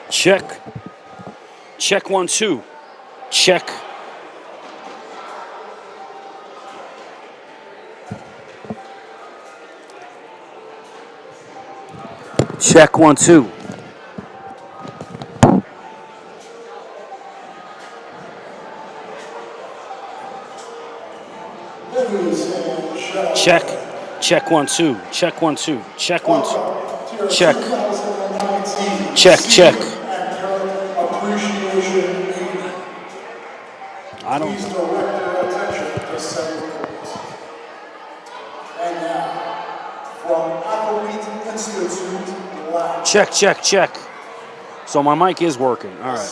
Check. Check 1, 2. Check. Check 1, 2. Check. Check 1, 2. Check 1, 2. Check 1, 2. Check. Check, check. I don't. Please direct your attention to ceremonies. And now, from Athlete Institute Lab. Check, check, check. So my mic is working. All right.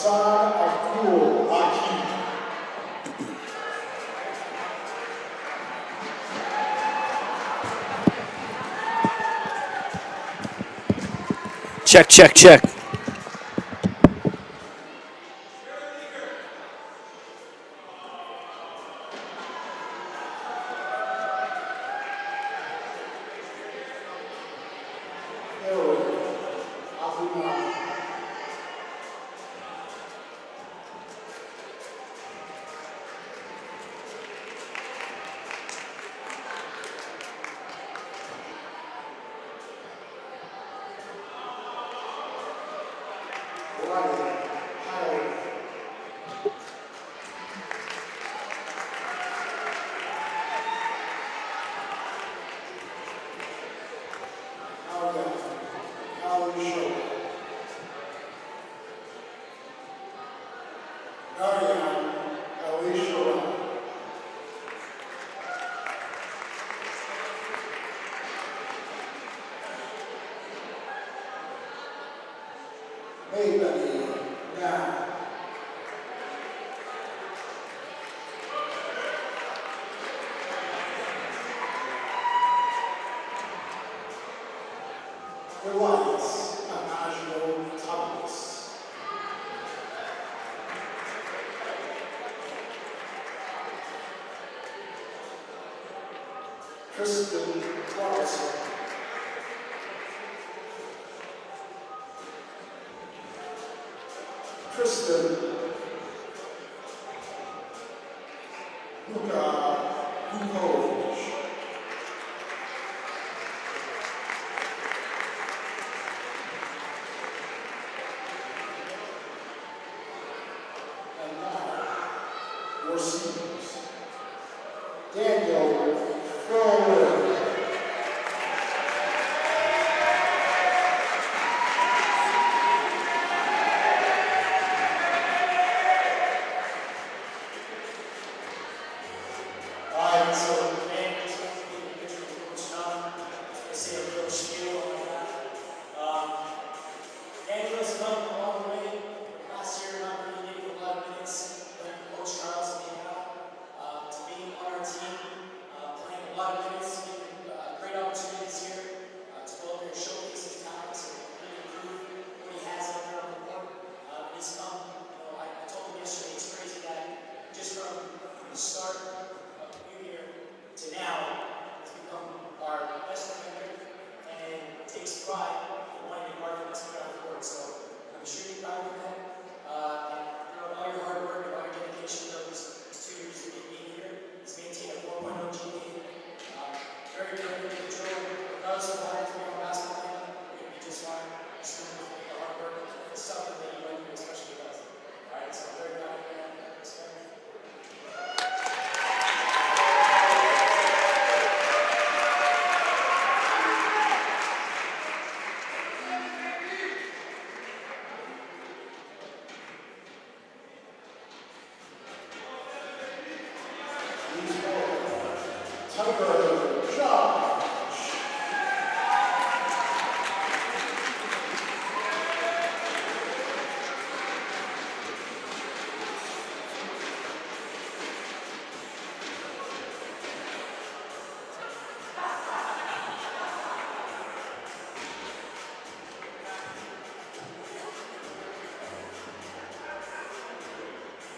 Check, check, check.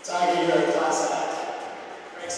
Tiger, class act.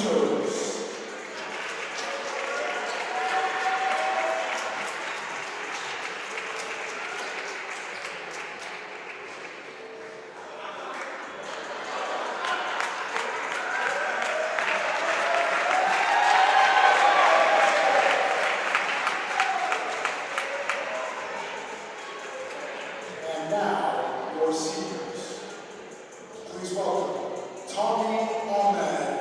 juniors. And now, your seniors. Please welcome Tommy Ahmed.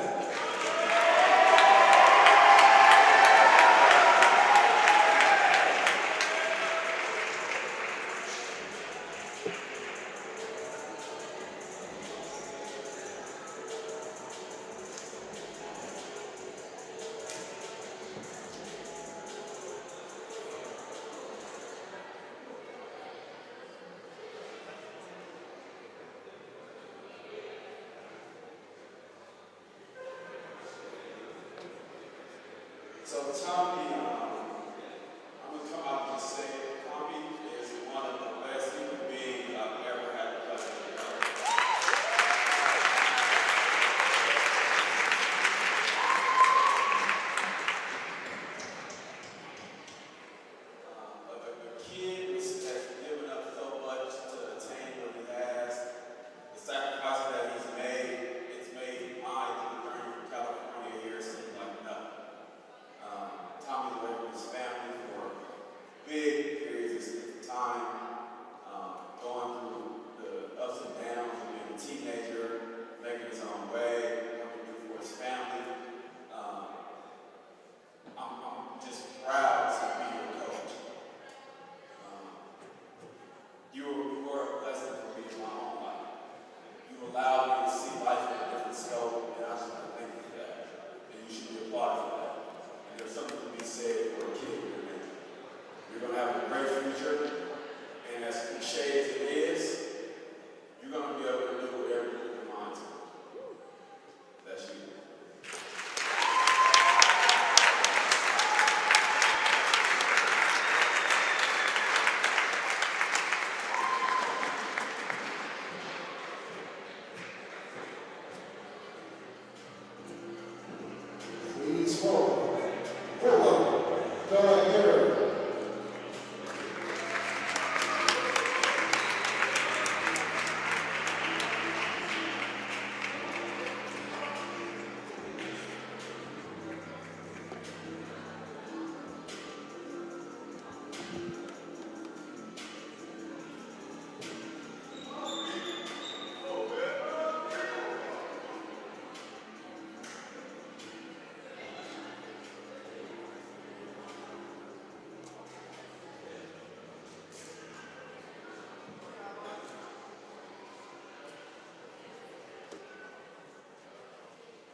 So Tommy, I'm gonna come out and say, Tommy is one of the best human beings I've ever had the pleasure to know. A kid has given up so much to attain what he has. The sacrifices that he's made, it's made mine to the journey from California here seem like nothing. Tommy's away from his family for big periods of time, going through the ups and downs of being a teenager, making his own way, coming through for his family. I'm just proud to be your coach. You were a blessing for me in my own life. You allowed me to see life in a different scope, and I just want to thank you for that. And you should be applauded for that. There's something to be said for a kid. You're going to have a great future, and as cliche as it is, you're going to be able to do whatever you put your mind to. That's you. Please welcome Thur.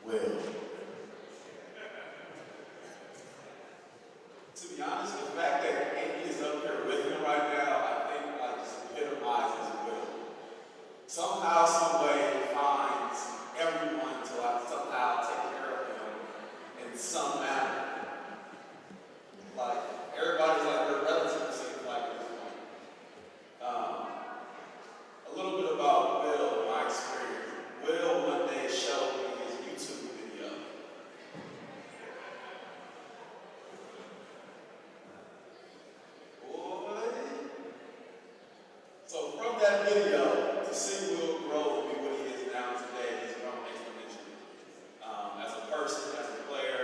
Will. To be honest, the fact that Amy is up here with him right now, I think just epitomizes Will. Somehow, some way, he finds everyone to somehow take care of him in some manner. Everybody's their relative, seems like at this point. A little bit about Will and my experience. Will one day showed me his YouTube video. Boy. So from that video, to see Will grow and be what he is now today, he's grown exponentially. As a person, as a player,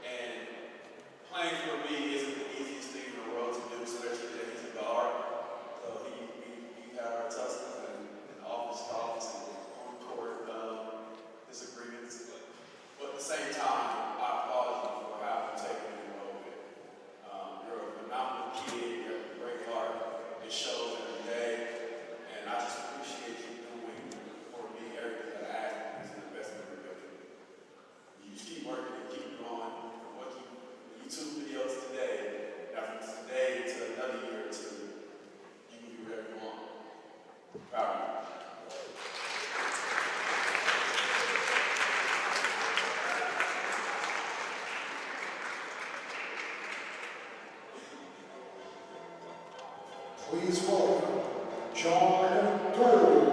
and playing for me isn't the easiest thing in the world to do, especially that he's a guard. So we had our tussles and office talks and on-court disagreements. But at the same time, I applaud you for how you take the role. You're a phenomenal kid. You have a great heart. It shows every day. And I just appreciate you doing for me everything that I ask you to invest in your ability. You just keep working and keep going. From what the YouTube videos today, after today to another year or two, you can do whatever you want. Proud of you. Please welcome John Thur.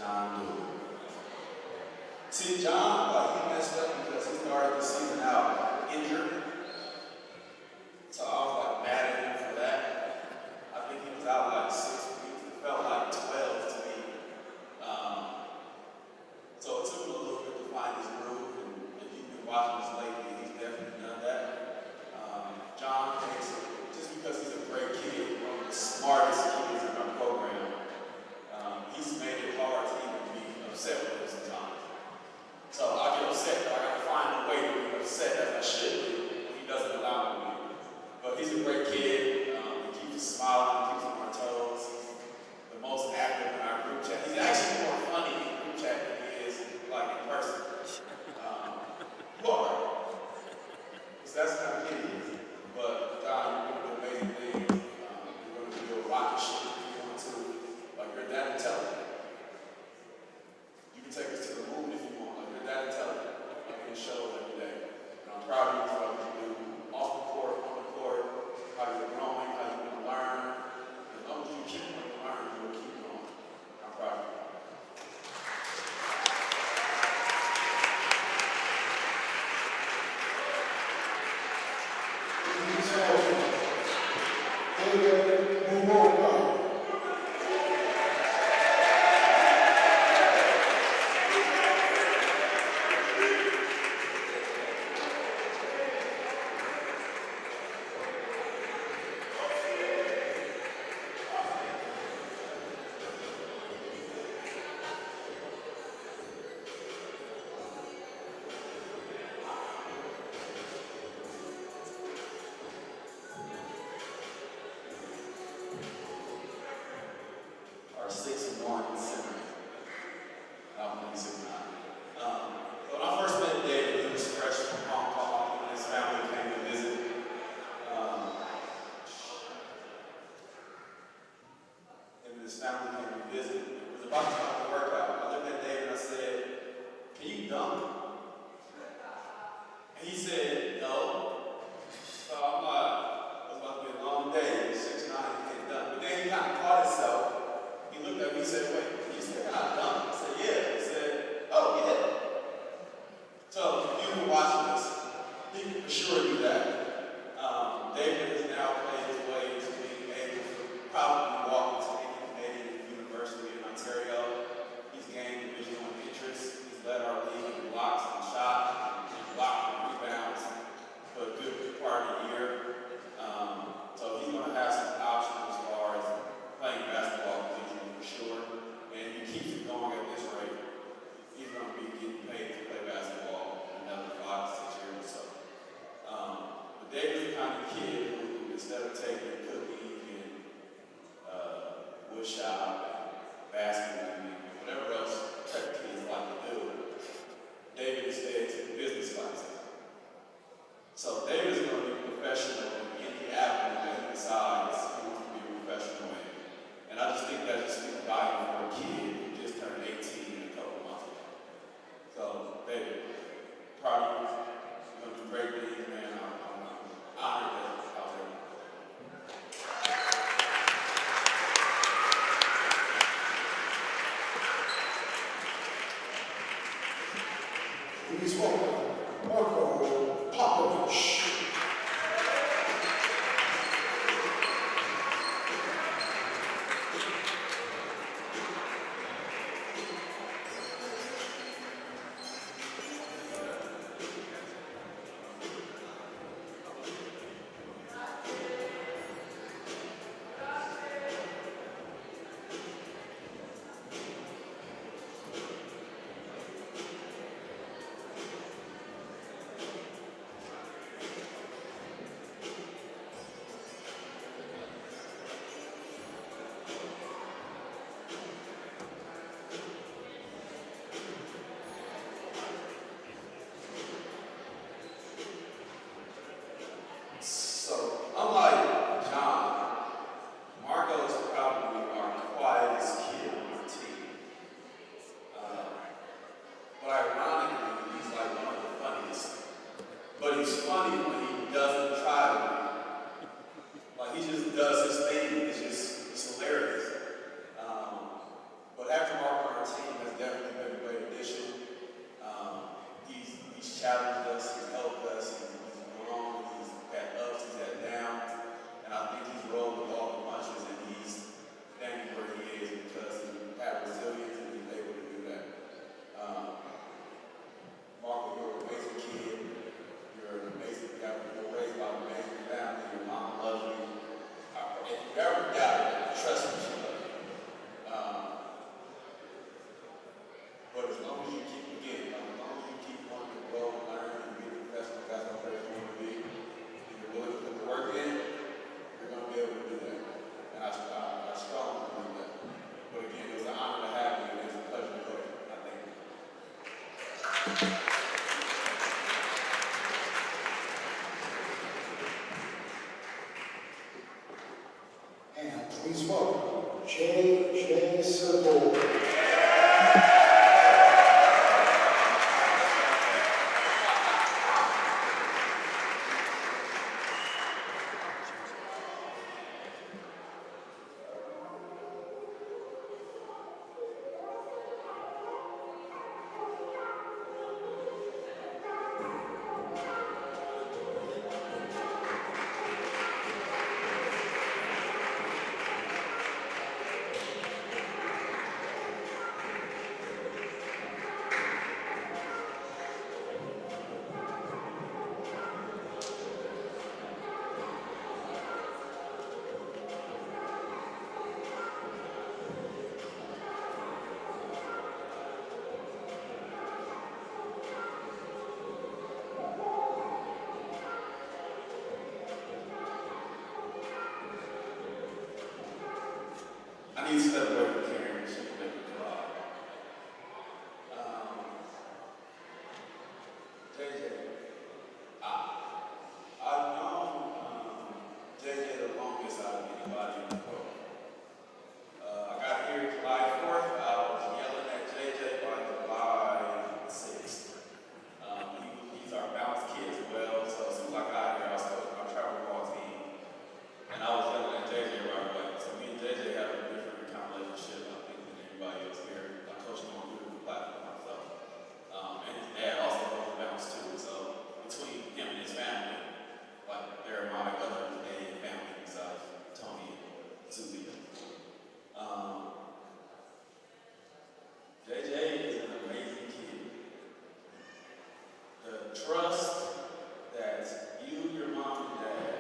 John Dooley. See, John, like, he messed up because he started the season out injured. So I was like mad at him for that. I think he was out like 6 weeks. It felt like 12 to me. So it took him a little bit to find his groove, and if you've been watching this lately, he's definitely done that. John takes it just because he's a great kid, one of the smartest kids in our program. He's made it hard to even be upset with him sometimes. So I get upset, but I got to find a way to be upset as I should be when he doesn't allow me to be. But he's a great kid. He keeps us smiling, keeps us on our toes. He's the most active in our group chat. He's actually more funny in group chat than he is like in person. You are. Because that's the kind of kid he is. But Don, you're going to do amazing things. You're going to do a rocket ship if you want to. Like your dad and tell him. You can take us to the moon if you want. Like your dad and tell him. Like in shows every day. And I'm proud of you for what you do off the court, on the court, how you're growing, how you're going to learn. As long as you keep on learning, you'll keep going. I'm proud of you. Please welcome David Mumoka. Our 6-1 center. I'm 6'9". So when I first met David, he was fresh from Hong Kong when his family came to visit. Him and his family came to visit. It was about time to work out. I looked at David and I said, "Can you dunk?" And he said, "No." So I'm like, it was about to be a long day. 6'9", he can't dunk. But then he kind of caught himself. He looked at me and said, "Wait, you said can I dunk?" I said, "Yeah." He said, "Oh, yeah." So if you've been watching this, he can assure you that David has now played his way to being able to probably walk into any Canadian university in Ontario. He's gained Division I interest. He's led our league in blocks and shots, and blocks and rebounds for a good part of the year. So he's going to have some options as far as playing basketball for sure. And if he keeps it going at this rate, he's going to be getting paid to play basketball in another 5 to 6 years or so. But David's the kind of kid who, instead of taking cooking and wood shop and basketball and whatever else prep kids like to do, David instead took business classes. So David is going to be a professional in any avenue that he decides he wants to be a professional in. And I just think that just speaks volume for a kid who just turned 18 in a couple months ago. So, David, proud of you. You're going to do great things, man. I'm honored that I was there. Please welcome Marco Popovich. But after Mark on our team, Please welcome J.J. Sybil. I need to step away from Karen. She can make me cry. JJ, I've known JJ the longest out of anybody in the world. I got here July 4th. I was yelling at JJ by July 6th. He's our bounce kid as well, so as soon as I got here, I was coaching my travel ball team. And I was yelling at JJ right away. So me and JJ have a different kind of relationship, I think, than anybody else here. I coach him on a beautiful platform myself. And his dad also knows the bounce too. So between him and his family, like they're my other family besides Tony and Susie. JJ is an amazing kid. The trust that you, your mom, and dad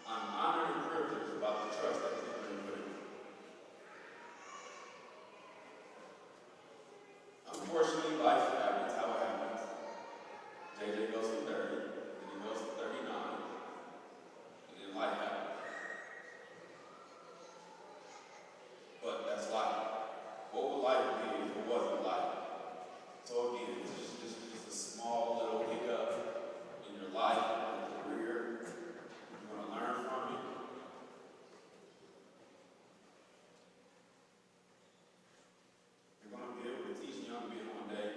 I'm honored and privileged about the trust that you bring with me. Unfortunately, life happens how it happens. JJ goes to 30, then he goes to 39, and then life happens. But that's life. What would life be if it wasn't life? So again, it's just a small little hiccup in your life, in your career. You want to learn from it. You're going to be able to teach young men one day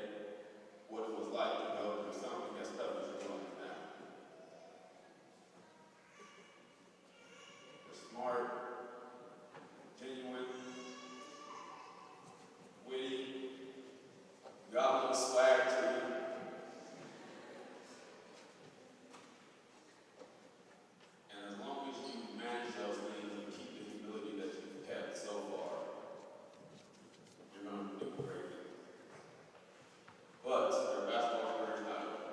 what it was like to go through something as tough as you're going through now. You're smart, genuine, witty, you got a little swag to you. And as long as you manage those things and keep the humility that you've kept so far, you're going to do great things. But your basketball career is not over.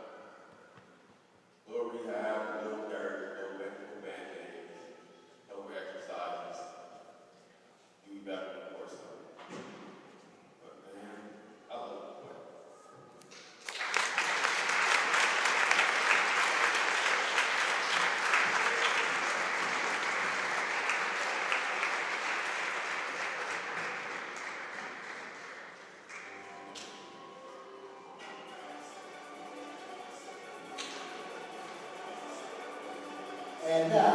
Little rehab, little therapy, little band-aids, little exercises. You'll be back on the course though. But man, I love the play. And now,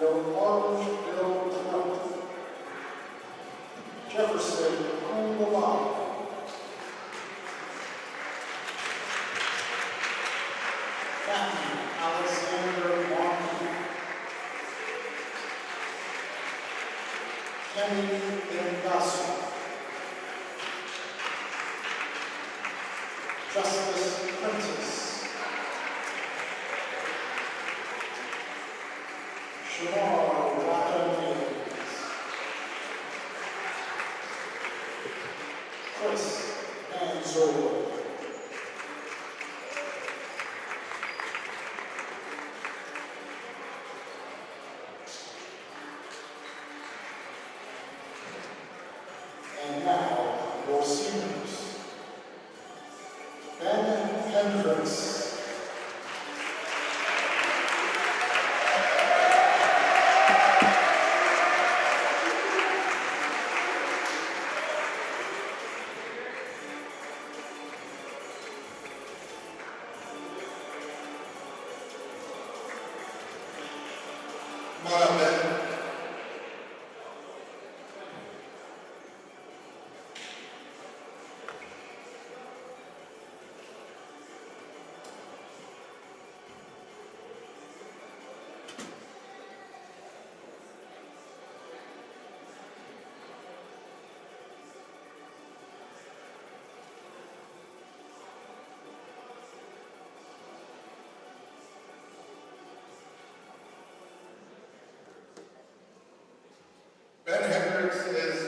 your Orangeville director, Jefferson Kumbalama. Captain Alexander Martin. Kenny Ingasso. Justice Prentice. Shamar Watanabe. Chris Manzola. And now, your seniors. Ben Hendricks. Come on up, Ben. Ben Hendricks is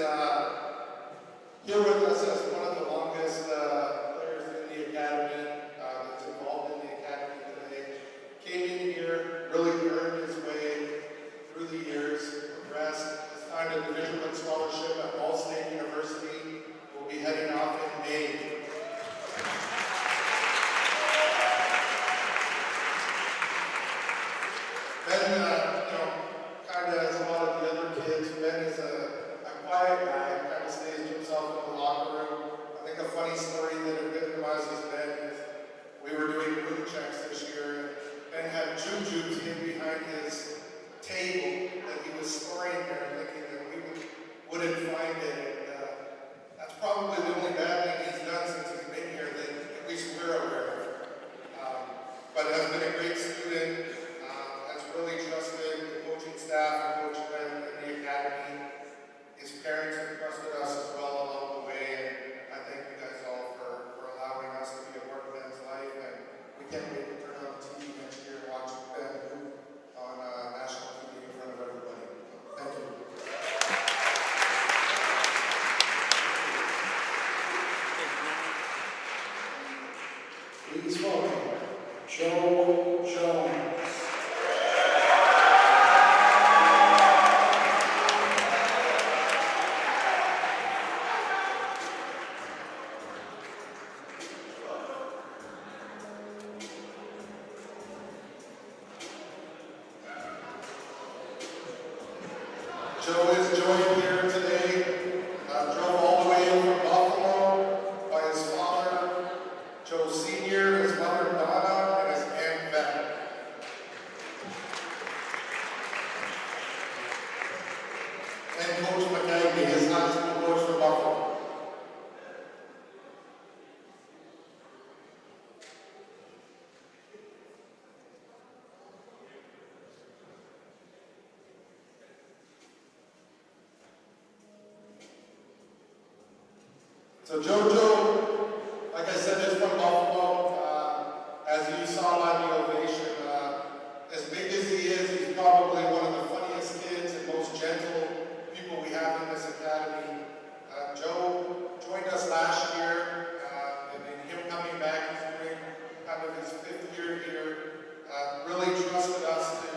here with us as one of the longest players in the academy, that's involved in the academy today. Came in here, really earned his way through the years, progressed, has signed a Division I scholarship at Ball State University. Will be heading off in May. Ben, kind of as a lot of the other kids, Ben is a quiet guy, kind of stays to himself in the locker room. I think a funny story that epitomizes Ben is we were doing room checks this year, and Ben had jujubes hidden behind his table that he was storing there, thinking that we wouldn't find it. And, that's probably the only bad thing he's done since he's been here that at least we're aware of. But has been a great student, has really trusted the coaching staff and coaching in the academy. His parents have trusted us as well along the way, and I thank you guys all for allowing us to be a part of Ben's life. And we can't wait to turn on TV next year and watch Ben hoop on national TV in front of everybody. Thank you. Please welcome Joe Jones. Joe is joined here today, drove all the way in from Buffalo by his father, Joe Sr., his mother Donna, and his Aunt Beth. And Coach McKinney, his high school coach for Buffalo. So JoJo, like I said, is from Buffalo. As you saw by the ovation, as big as he is, he's probably one of the funniest kids and most gentle people we have in this academy. Joe joined us last year, and in him coming back, he's doing kind of his 5th year here. Really trusted us to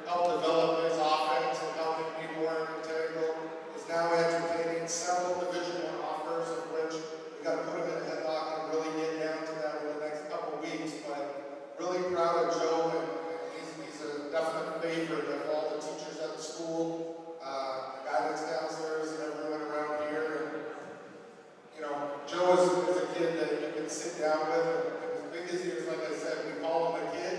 help develop his offense and help him be more integral. Is now entertaining several Division I offers, of which we got to put him in a headlock and really get down to that over the next couple of weeks. But really proud of Joe, and he's a definite favorite of all the teachers at the school, the guidance counselors, and everyone around here. And, Joe is a kid that you can sit down with, and as big as he is, like I said, we call him a kid,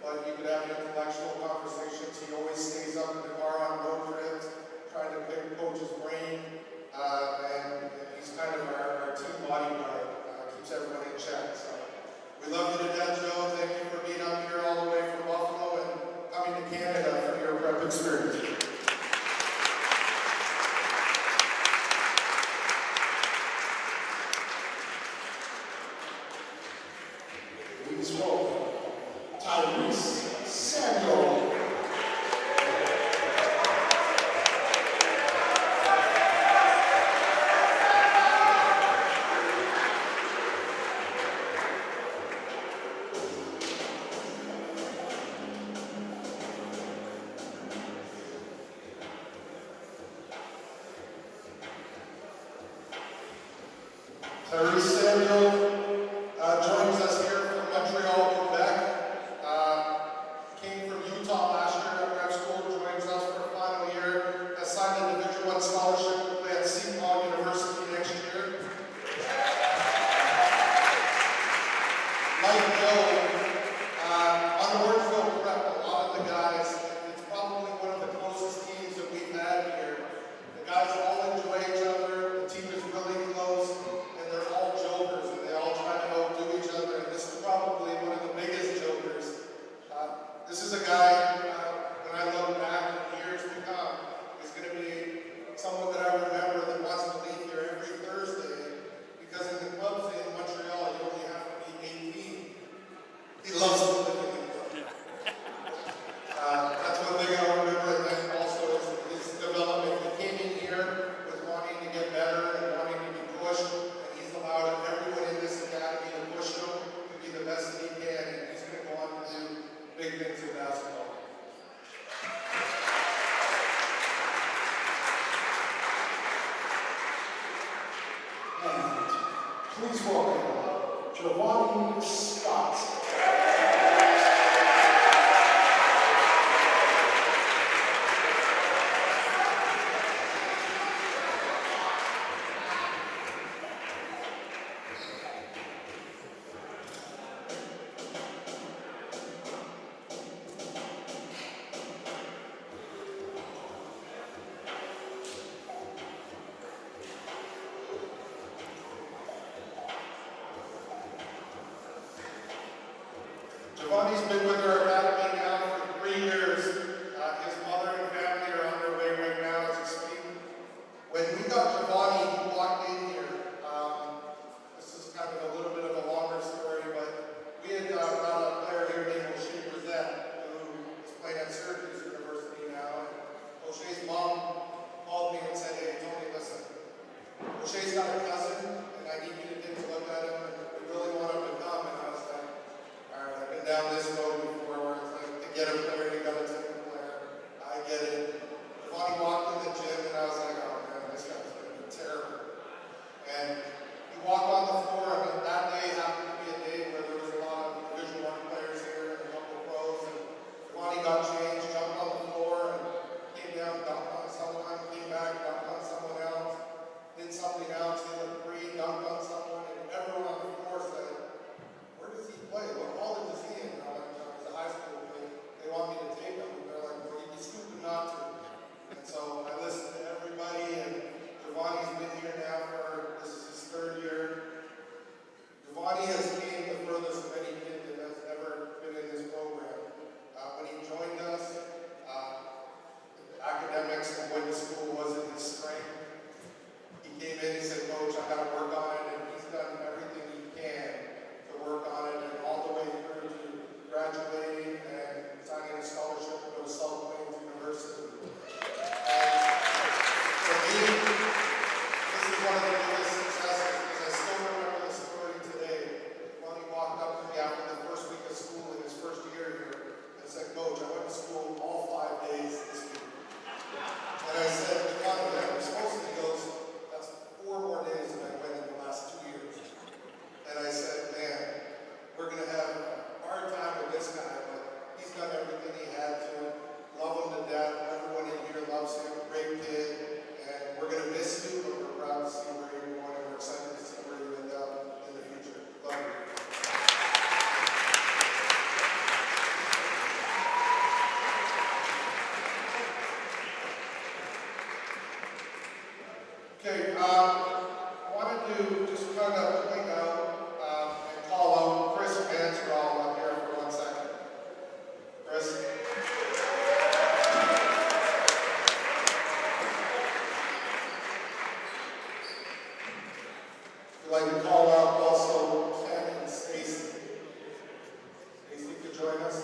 but you could have intellectual conversations. He always stays up in the car on road trips, trying to pick coach's brain, and he's kind of our team bodyguard, keeps everyone in check. So we love you to death, Joe. Thank you for being up here all the way from Buffalo and coming to Canada for your prep experience. Please welcome Tyrese Samuel. Tyrese Samuel joins us here from Montreal, Quebec. Came from Utah last year at prep school, joins us for a final year, has signed a Division I scholarship to play at Seton University next year. Like Joe, on Orangeville prep, a lot of the guys, it's probably one of the Please welcome Giovanni Scott. Giovanni's been with our academy now for 3 years. His mother and family are on their way right now as we speak. When we got Giovanni, he walked in here. This is kind of a little bit of a longer story, but we had got a player here named O'Shea Brissett, who is playing at Syracuse University now. And O'Shea's mom called me and said, "Hey, Tony, listen, O'Shea's got a cousin, and I need you to take a look at him, and we really want him to come." And I was like, all right, I've been down this road before where it's like, to get a player, you gotta take a player. I get it. Giovanni walked in the gym and I was like, oh man, this guy's gonna be terrible. And he walked on the floor, and that day happened to be a day where there was a lot of Division I players here and a couple of pros. And Giovanni got changed, jumped on the floor, and came down, dunked on someone, came back, dunked on someone else, did something else, hit a three, dunked on someone, and everyone on the floor said, "Where does he play? What college is he in?" And I'm like, "No, he's a high school kid. They want me to take him." And they're like, "Well, you'd be stupid not to." And so I listened to everybody, and Giovanni's been here now for, this is his 3rd year. Giovanni has came the furthest of any kid that has ever been in this program. When he joined us, academics and going to school wasn't his strength. He came in, he said, "Coach, I gotta work on it," and he's done everything he can to work on it, and all the way through to graduating and signing a scholarship to go to South Plains University. And for me, this is one of the biggest successes, because I still remember the story today. When he walked up to me after the first week of school in his first year here and said, "Coach, I went to school all 5 days this week." And I said, "Giovanni, that was supposed to be those, that's 4 more days than I went in the last 2 years." And I said, "Man, we're going to have a hard time with this guy, but he's done everything he had to. Love him to death. Everyone in here loves him. Great kid. And we're going to miss you, but we're proud to see where you're going, and we're excited to see where you end up in the future. Love you." Okay, I wanted to just kind of point out and call out Chris Mansrall up here for 1 second. Chris. We'd like to call out also Ken and Stacy. Stacy could join us.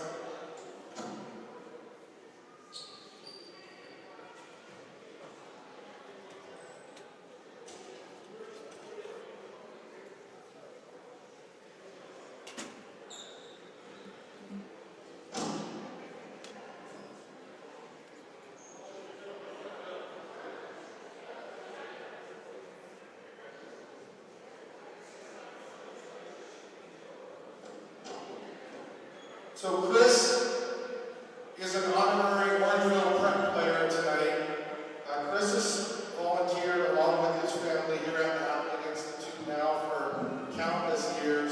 So Chris is an honorary Orangeville Prep player tonight. Chris has volunteered along with his family here at the Athlete Institute now for countless years.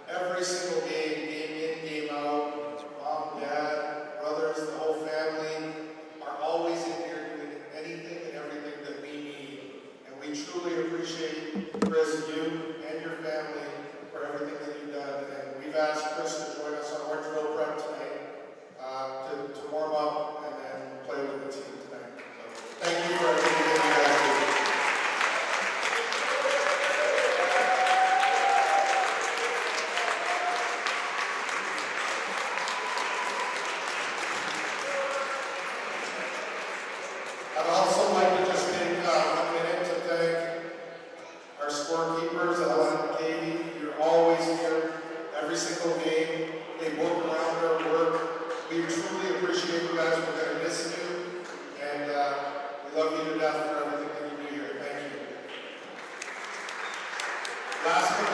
Every single game, game in, game out, mom, dad, brothers, the whole family are always in here doing anything and everything that we need. And we truly appreciate, Chris, you and your family for everything that you've done. And we've asked Chris to join us on Orangeville Prep tonight to warm up and then play with the team tonight. So thank you for everything that you guys do. I'd also like to just take 1 minute to thank our scorekeepers, Ellen and Katie. You're always here every single game. They work around their work. We truly appreciate you guys. We're going to miss you. And we love you to death for everything that you do here. Thank you. Last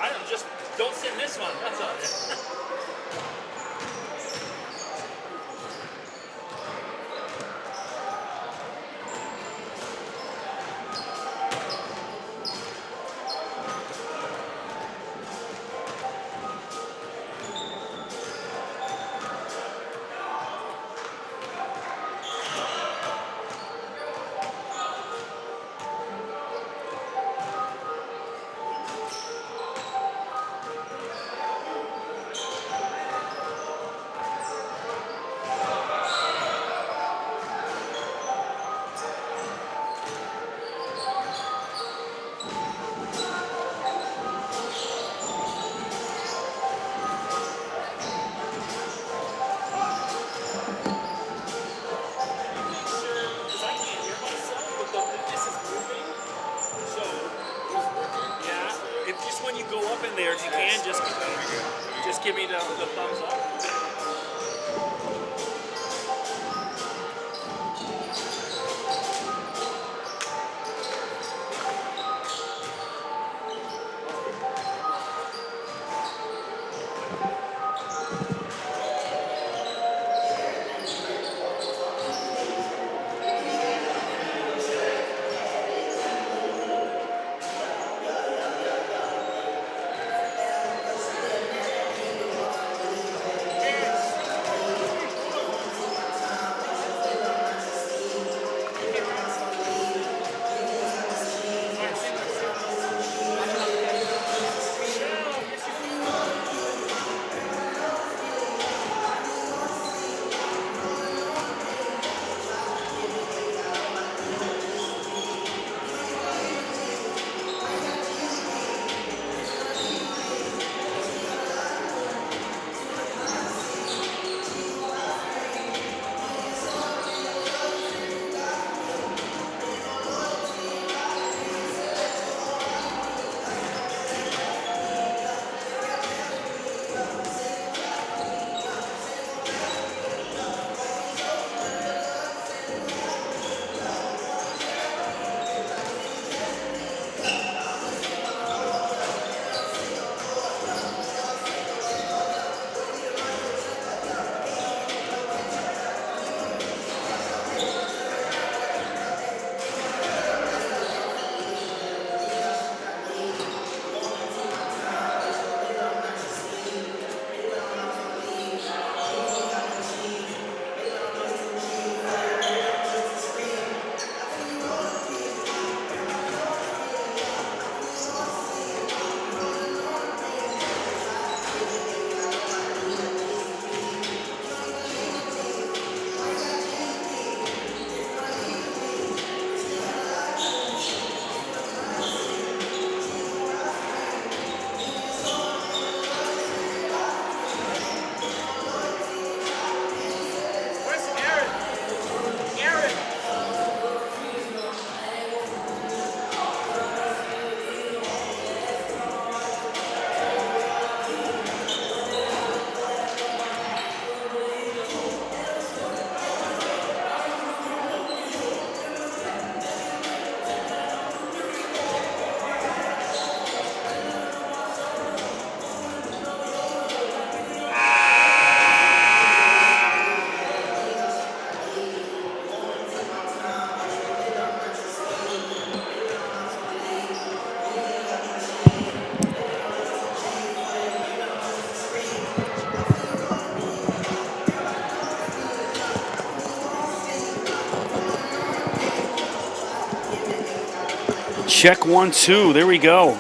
I don't just don't sit in this one. That's all. When you go up in there, if you can, just give me the thumbs up. Check 1, 2. There we go.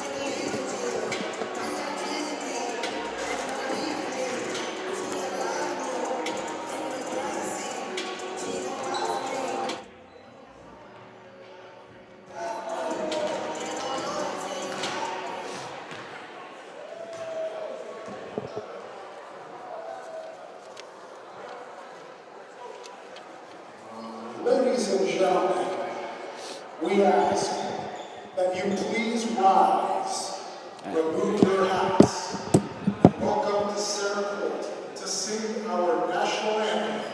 Ladies and gentlemen, we ask that you please rise, remove your hats, and welcome to Court to sing our national anthem,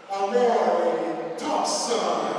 Amore Thompson.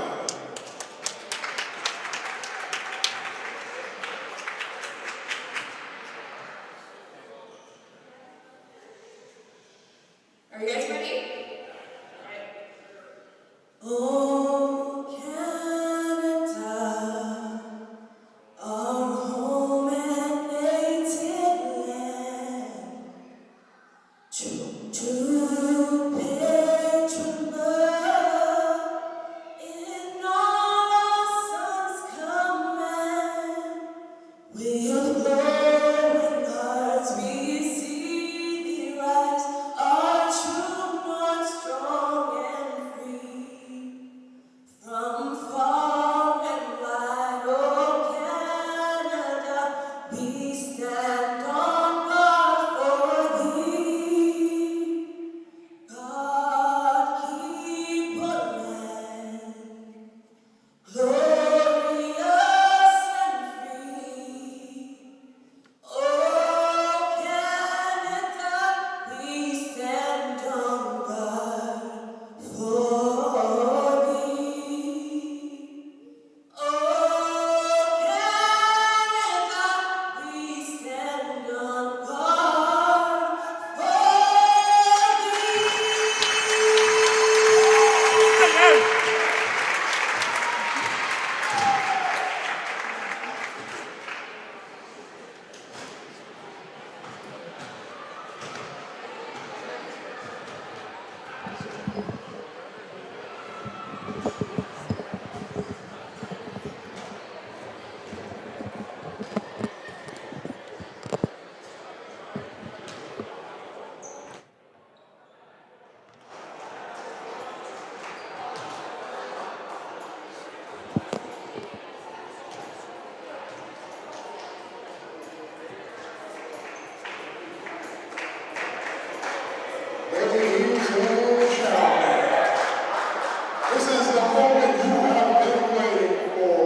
the moment you have been waiting for.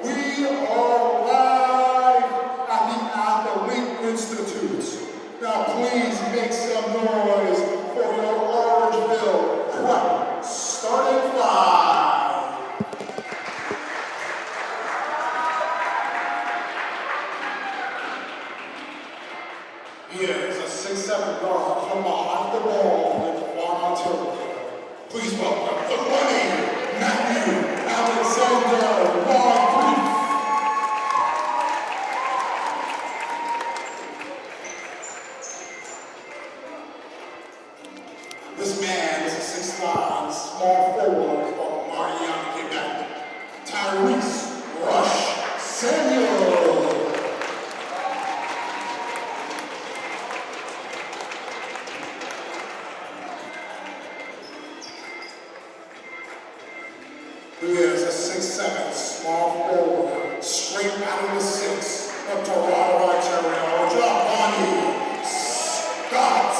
We are live at the Athlete Institute. Now please make some noise for your Orangeville prep starting five. Here's a 6'7" guard from behind the ball in Vaughan, Ontario. Please welcome the running Matthew Alexander Moncrief. This man is a 6'9" small forward from Mariana, Quebec. Tyrese Rush Samuel. Who is a 6'7" small forward, straight out of the 6 of Toronto, Ontario, Giovanni Scott.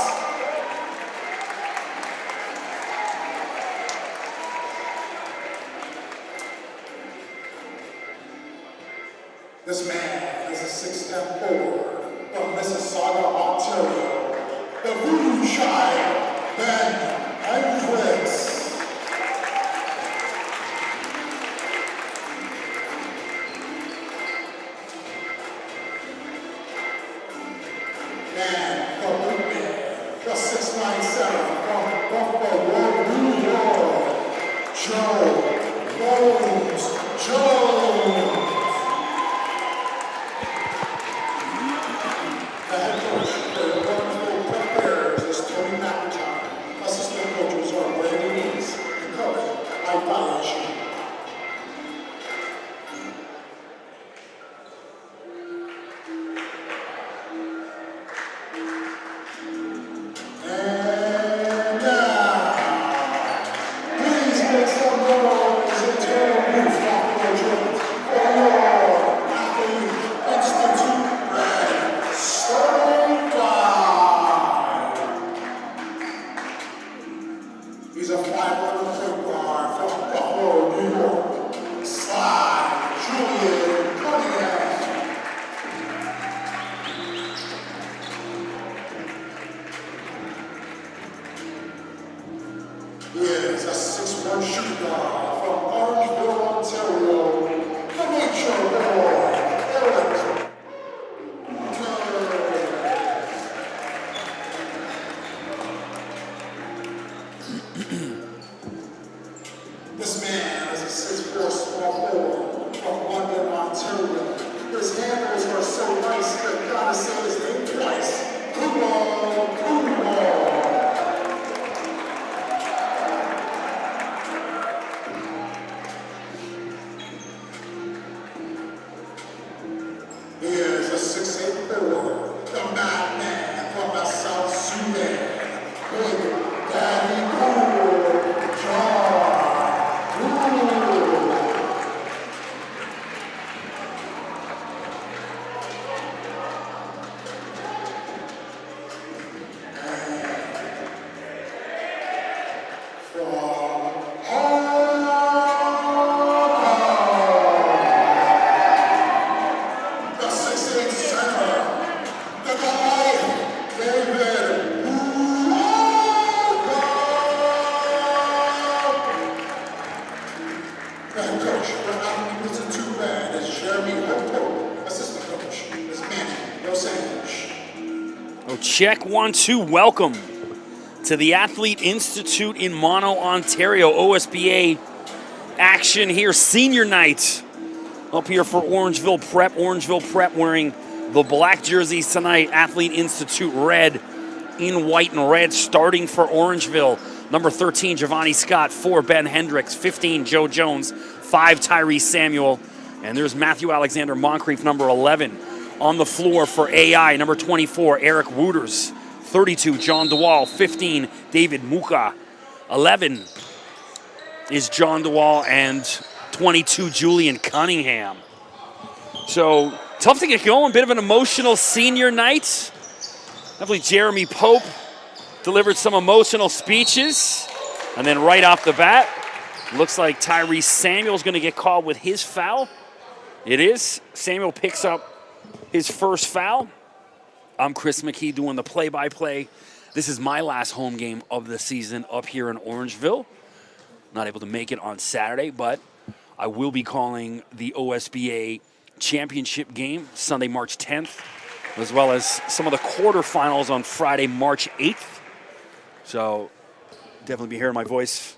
This man is a 6'10" forward from Mississauga, Ontario, the Voodoo Child, Ben Hendricks. And the Bootman, the 6'9" from Buffalo, New York, Joe Bones Jones. The head coach for the Orangeville Prep Bears is Tony McIntyre. Assistant coaches are Brandon East and coach Mike Violation. And now, please make some noise and turn roof off your joint for your Athlete Institute Red starting five. He's a 5'11" point guard from Buffalo, New York. Sly Julian Cunningham. He is a 6'1" shooting guard from Orangeville, Ontario, the Nature Boy, Eric Thur. This man is a 6'4" small forward from London, Ontario. His handles are so nice that I gotta say his name twice. Kumo. He is a 6'8" forward, the madman from the South Sudan, Big Daddy Cool, John Cool. From Hong Kong, the 6'8" center, the guy, David Head coach for Athlete Institute Red is Jeremy Hope. Assistant coach is Manny Rosange. Oh, check 1, 2. Welcome to the Athlete Institute in Mono, Ontario. OSBA action here. Senior night up here for Orangeville Prep. Orangeville Prep wearing the black jerseys tonight. Athlete Institute red in white and red. Starting for Orangeville, number 13, Giovanni Scott. 4, Ben Hendricks. 15, Joe Jones. 5, Tyrese Samuel. And there's Matthew Alexander Moncrief, number 11. On the floor for AI, number 24, Eric Wooters. 32, John DeWall. 15, David Muka. 11 is John DeWall, and 22, Julian Cunningham. So tough to get going. Bit of an emotional senior night. Definitely Jeremy Pope delivered some emotional speeches. And then right off the bat, Looks like Tyrese Samuel's going to get called with his foul. It is. Samuel picks up his first foul. I'm Chris McKee doing the play-by-play. This is my last home game of the season up here in Orangeville. Not able to make it on Saturday, but I will be calling the OSBA championship game Sunday, March 10th, as well as some of the quarterfinals on Friday, March 8th. So definitely be hearing my voice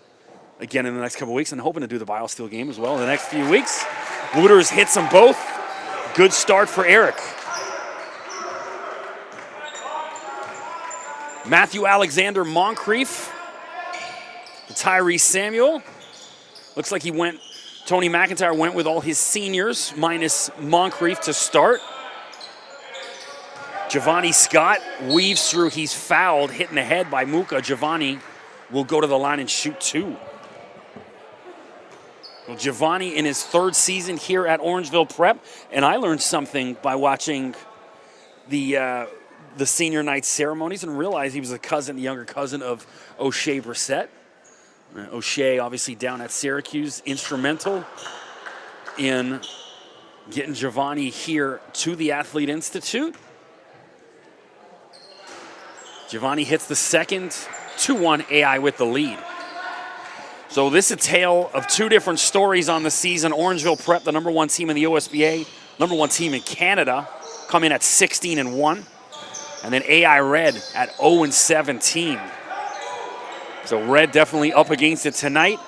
again in the next couple weeks, and hoping to do the BioSteel game as well in the next few weeks. Wooters hits them both. Good start for Eric. Matthew Alexander Moncrief. Tyrese Samuel. Looks like Tony McIntyre went with all his seniors minus Moncrief to start. Giovanni Scott weaves through. He's fouled, hit in the head by Muka. Giovanni will go to the line and shoot 2. Well, Giovanni in his 3rd season here at Orangeville Prep, and I learned something by watching the senior night ceremonies and realized he was the younger cousin of O'Shea Brissett. O'Shea, obviously down at Syracuse, instrumental in getting Giovanni here to the Athlete Institute. Giovanni hits the second, 2-1 AI with the lead. So this is a tale of 2 different stories on the season. Orangeville Prep, the number 1 team in the OSBA, number 1 team in Canada, come in at 16-1. And then AI Red at 0-17. So Red definitely up against it tonight.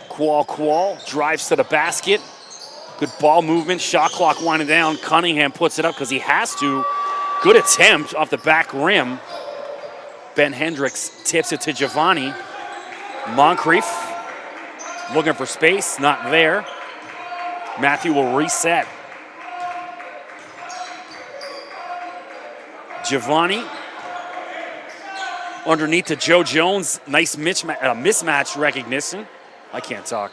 Qual drives to the basket. Good ball movement, shot clock winding down. Cunningham puts it up because he has to. Good attempt off the back rim. Ben Hendricks tips it to Giovanni. Moncrief looking for space, not there. Matthew will reset. Giovanni underneath to Joe Jones. Nice mismatch recognition. I can't talk.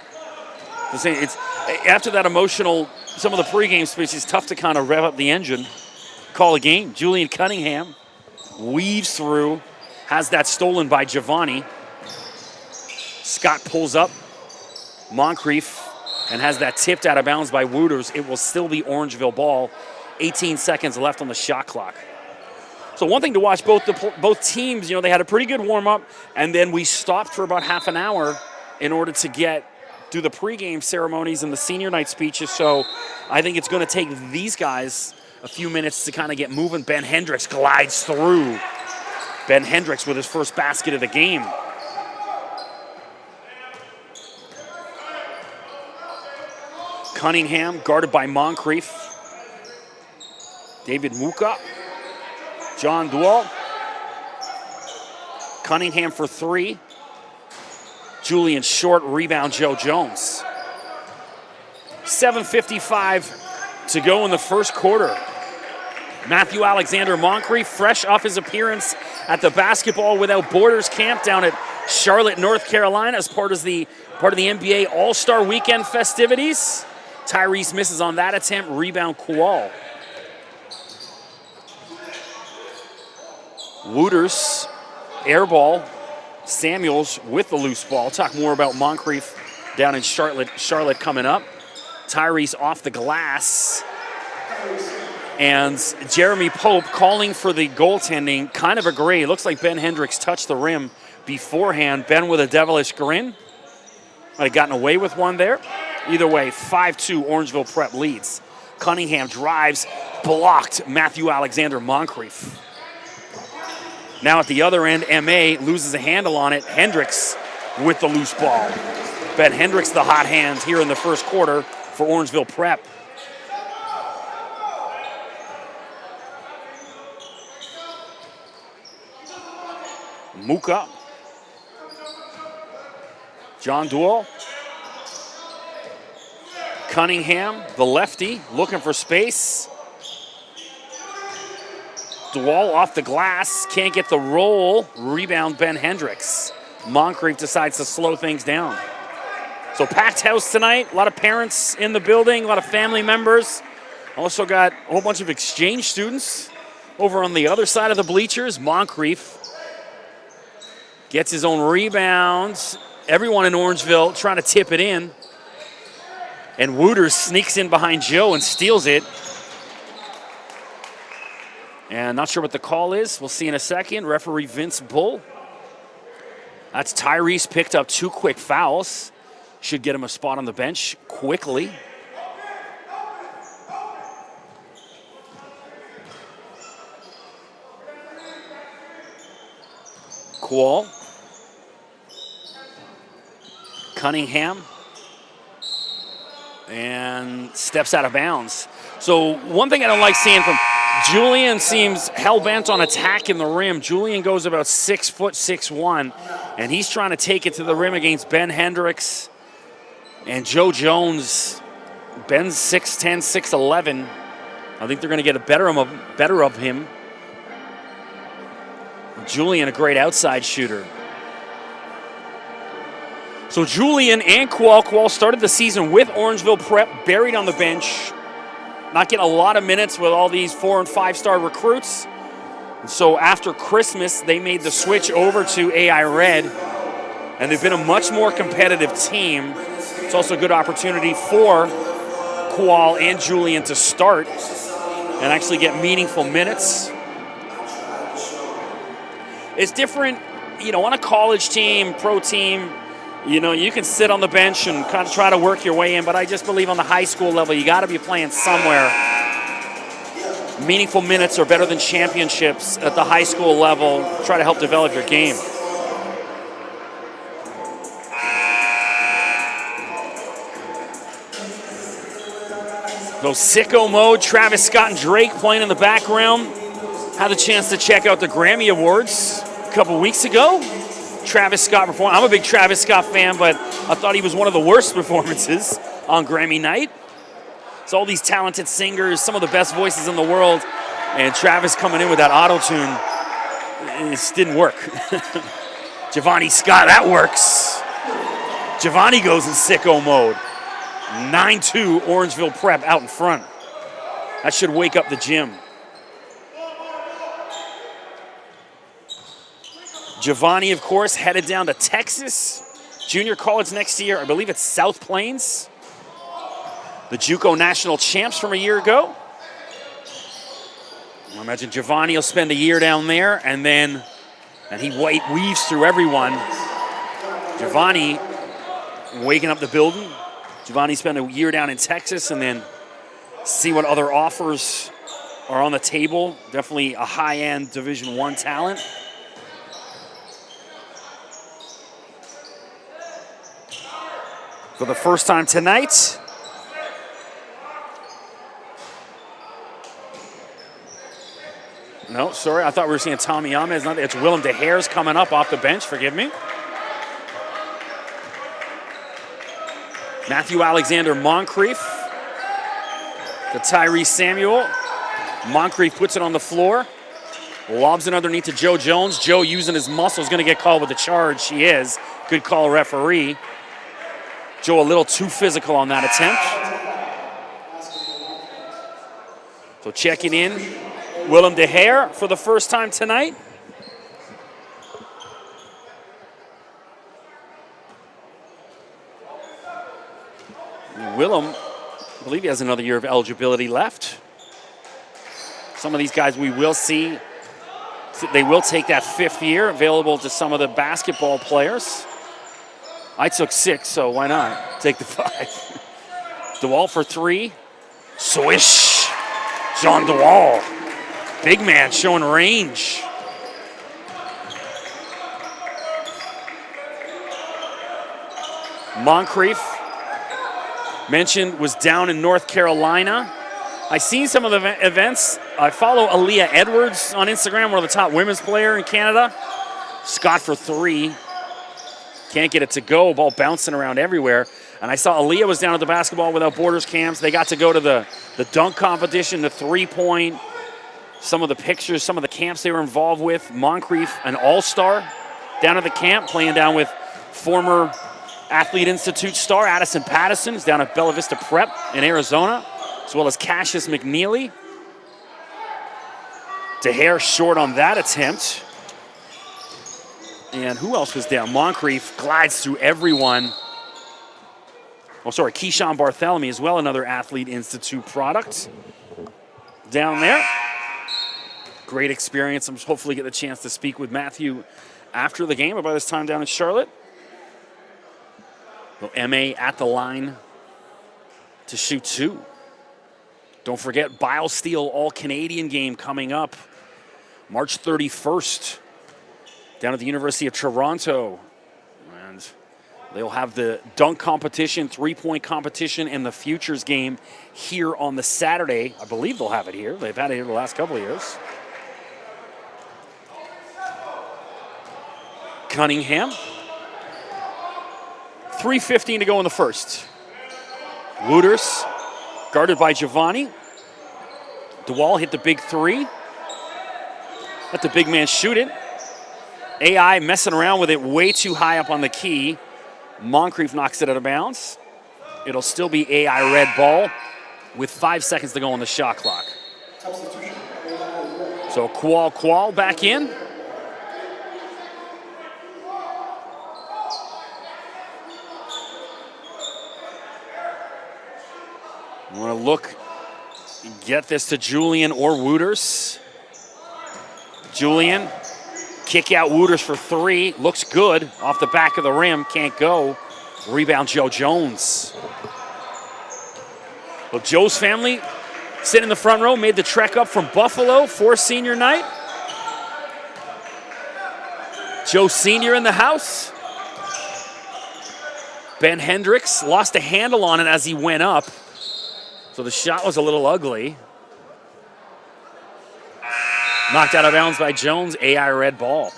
It's after that emotional, some of the pregame speech, it's tough to kind of rev up the engine, call a game. Julian Cunningham weaves through, has that stolen by Giovanni. Scott pulls up Moncrief and has that tipped out of bounds by Wooters. It will still be Orangeville ball. 18 seconds left on the shot clock. So one thing to watch, both teams, they had a pretty good warm-up, and then we stopped for about half an hour in order to do the pregame ceremonies and the senior night speeches. So I think it's going to take these guys a few minutes to kind of get moving. Ben Hendricks glides through. Ben Hendricks with his first basket of the game. Cunningham guarded by Moncrief. David Muka. John Dual. Cunningham for 3. Julian Short, rebound Joe Jones. 7:55 to go in the first quarter. Matthew Alexander Moncrief, fresh off his appearance at the Basketball Without Borders camp down at Charlotte, North Carolina, as part of the NBA All-Star Weekend festivities. Tyrese misses on that attempt. Rebound Kual. Wooters, air ball. Samuels with the loose ball. Talk more about Moncrief down in Charlotte coming up. Tyrese off the glass. And Jeremy Pope calling for the goaltending. Kind of agree. Looks like Ben Hendricks touched the rim beforehand. Ben with a devilish grin. Might have gotten away with one there. Either way, 5-2 Orangeville Prep leads. Cunningham drives, blocked Matthew Alexander Moncrief. Now at the other end, MA loses a handle on it. Hendricks with the loose ball. Ben Hendricks the hot hand here in the first quarter for Orangeville Prep. Muka. John Dual. Cunningham, the lefty, looking for space. Dual off the glass, can't get the roll. Rebound Ben Hendricks. Moncrief decides to slow things down. So packed house tonight, a lot of parents in the building, a lot of family members. Also got a whole bunch of exchange students over on the other side of the bleachers. Moncrief gets his own rebound, everyone in Orangeville trying to tip it in. And Wooters sneaks in behind Joe and steals it. And not sure what the call is. We'll see in a second. Referee Vince Bull. That's Tyrese picked up 2 quick fouls. Should get him a spot on the bench quickly. Quall. Cunningham. And steps out of bounds. So one thing I don't like seeing from Julian seems hell-bent on attacking the rim. Julian goes about 6 foot 6'1", and he's trying to take it to the rim against Ben Hendricks and Joe Jones. Ben's 6'10", 6'11". I think they're going to get a better of him. Julian, a great outside shooter. So Julian and Quall started the season with Orangeville Prep, buried on the bench. Not getting a lot of minutes with all these 4- and 5-star recruits. And so after Christmas, they made the switch over to AI Red. And they've been a much more competitive team. It's also a good opportunity for Quall and Julian to start and actually get meaningful minutes. It's different, on a college team, pro team, you can sit on the bench and kind of try to work your way in, but I just believe on the high school level, you got to be playing somewhere. Meaningful minutes are better than championships at the high school level. Try to help develop your game. So sicko mode, Travis Scott and Drake playing in the background. Had the chance to check out the Grammy Awards a couple weeks ago. Travis Scott performed. I'm a big Travis Scott fan, but I thought he was one of the worst performances on Grammy night. So all these talented singers, some of the best voices in the world, and Travis coming in with that auto-tune, it didn't work. Giovanni Scott, that works. Giovanni goes in sicko mode. 9-2 Orangeville Prep out in front. That should wake up the gym. Giovanni, of course, headed down to Texas. Junior college next year. I believe it's South Plains. The JUCO national champs from a year ago. I imagine Giovanni will spend a year down there, and he weaves through everyone. Giovanni waking up the building. Giovanni spent a year down in Texas, and then see what other offers are on the table. Definitely a high-end Division I talent. For the first time tonight, no, sorry, I thought we were seeing Tommy Yama. It's Willem DeHare's coming up off the bench, forgive me. Matthew Alexander Moncrief to Tyrese Samuel. Moncrief puts it on the floor, lobs it underneath to Joe Jones. Joe using his muscles, going to get called with a charge. He is. Good call, referee. Joe a little too physical on that attempt. So checking in, Willem DeHare for the first time tonight. Willem, I believe he has another year of eligibility left. Some of these guys we will see, they will take that 5th year, available to some of the basketball players. I took 6, so why not? Take the 5. DeWalt for 3. Swish. John DeWalt. Big man showing range. Moncrief, mentioned, was down in North Carolina. I seen some of the events. I follow Aaliyah Edwards on Instagram, one of the top women's player in Canada. Scott for 3. Can't get it to go, ball bouncing around everywhere. And I saw Aaliyah was down at the Basketball Without Borders camps. They got to go to the dunk competition, the 3-point, some of the pictures, some of the camps they were involved with. Moncrief, an all-star down at the camp, playing down with former Athlete Institute star Addison Patterson, is down at Bella Vista Prep in Arizona, as well as Cassius McNeely. DeHare short on that attempt. And who else was down? Moncrief glides through everyone. Oh, sorry, Keyshawn Bartholomew as well, another Athlete Institute product. Down there. Great experience. I'm hopefully get the chance to speak with Matthew after the game about his time down in Charlotte. Well, MA at the line to shoot 2. Don't forget, BioSteel All-Canadian game coming up March 31st down at the University of Toronto. And they'll have the dunk competition, three-point competition, and the futures game here on the Saturday. I believe they'll have it here. They've had it here the last couple of years. Cunningham. 3:15 to go in the first. Wooters, guarded by Giovanni. DeWall hit the big 3. Let the big man shoot it. AI messing around with it way too high up on the key. Moncrief knocks it out of bounds. It'll still be AI red ball with 5 seconds to go on the shot clock. So Qual back in. I want to look, get this to Julian or Wooters. Julian, kick out Wooters for 3. Looks good. Off the back of the rim, can't go. Rebound Joe Jones. Well, Joe's family sitting in the front row, made the trek up from Buffalo for senior night. Joe Sr. in the house. Ben Hendricks lost a handle on it as he went up. So the shot was a little ugly. Knocked out of bounds by Jones, AI red ball.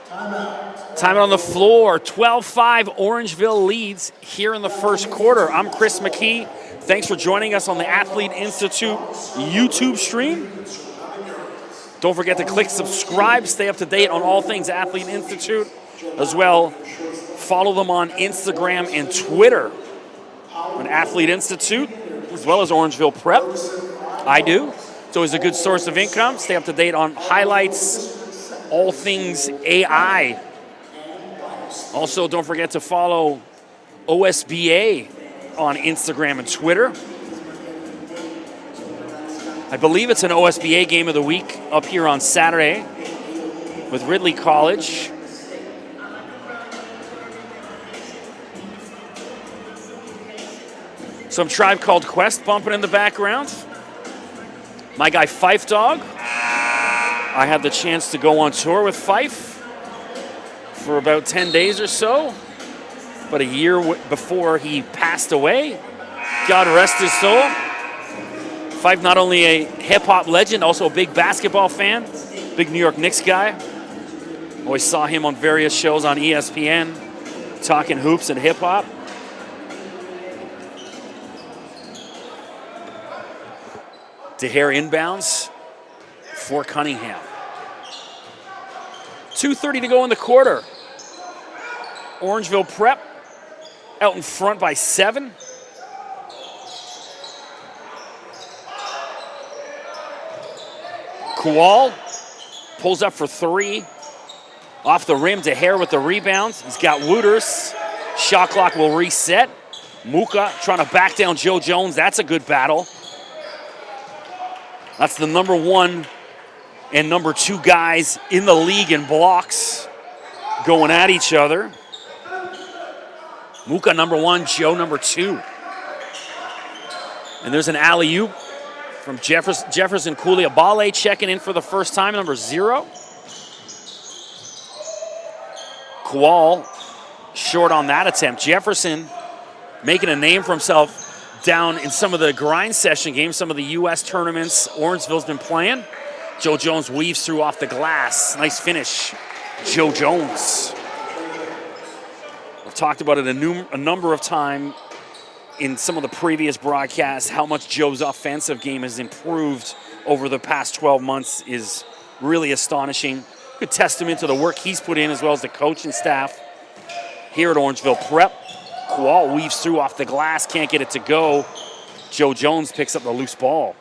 Timeout on the floor, 12-5, Orangeville leads here in the first quarter. I'm Chris McKee. Thanks for joining us on the Athlete Institute YouTube stream. Don't forget to click subscribe, stay up to date on all things Athlete Institute. As well, follow them on Instagram and Twitter. An Athlete Institute, as well as Orangeville Prep. I do. It's always a good source of income. Stay up to date on highlights, all things AI. Also, don't forget to follow OSBA on Instagram and Twitter. I believe it's an OSBA game of the week up here on Saturday with Ridley College. Some Tribe Called Quest bumping in the background. My guy Fife Dog. I had the chance to go on tour with Fife for about 10 days or so. But a year before he passed away, God rest his soul. Fife, not only a hip-hop legend, also a big basketball fan, big New York Knicks guy. Always saw him on various shows on ESPN, talking hoops and hip-hop. DeHare inbounds for Cunningham. 2:30 to go in the quarter. Orangeville Prep out in front by 7. Kual pulls up for 3. Off the rim, DeHare with the rebound. He's got Wooters. Shot clock will reset. Muka trying to back down Joe Jones. That's a good battle. That's the number 1 and number 2 guys in the league in blocks going at each other. Muka number 1, Joe number 2. And there's an alley-oop from Jefferson Koulibaly checking in for the first time, number 0. Kual short on that attempt. Jefferson making a name for himself down in some of the grind session games, some of the U.S. tournaments Orangeville's been playing. Joe Jones weaves through off the glass. Nice finish, Joe Jones. I've talked about it a number of times in some of the previous broadcasts. How much Joe's offensive game has improved over the past 12 months is really astonishing. Good testament to the work he's put in as well as the coaching staff here at Orangeville Prep. Kual weaves through off the glass, can't get it to go. Joe Jones picks up the loose ball.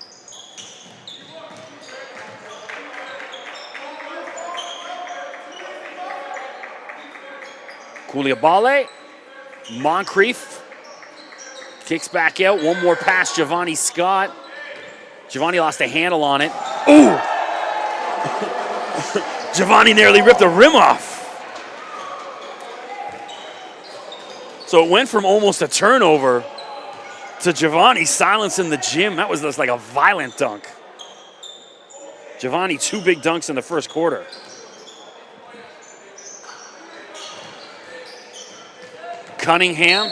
Koulibaly. Moncrief kicks back out. One more pass, Giovanni Scott. Giovanni lost a handle on it. Ooh! Giovanni nearly ripped the rim off. So it went from almost a turnover to Giovanni silencing the gym. That was just like a violent dunk. Giovanni, 2 big dunks in the first quarter. Cunningham.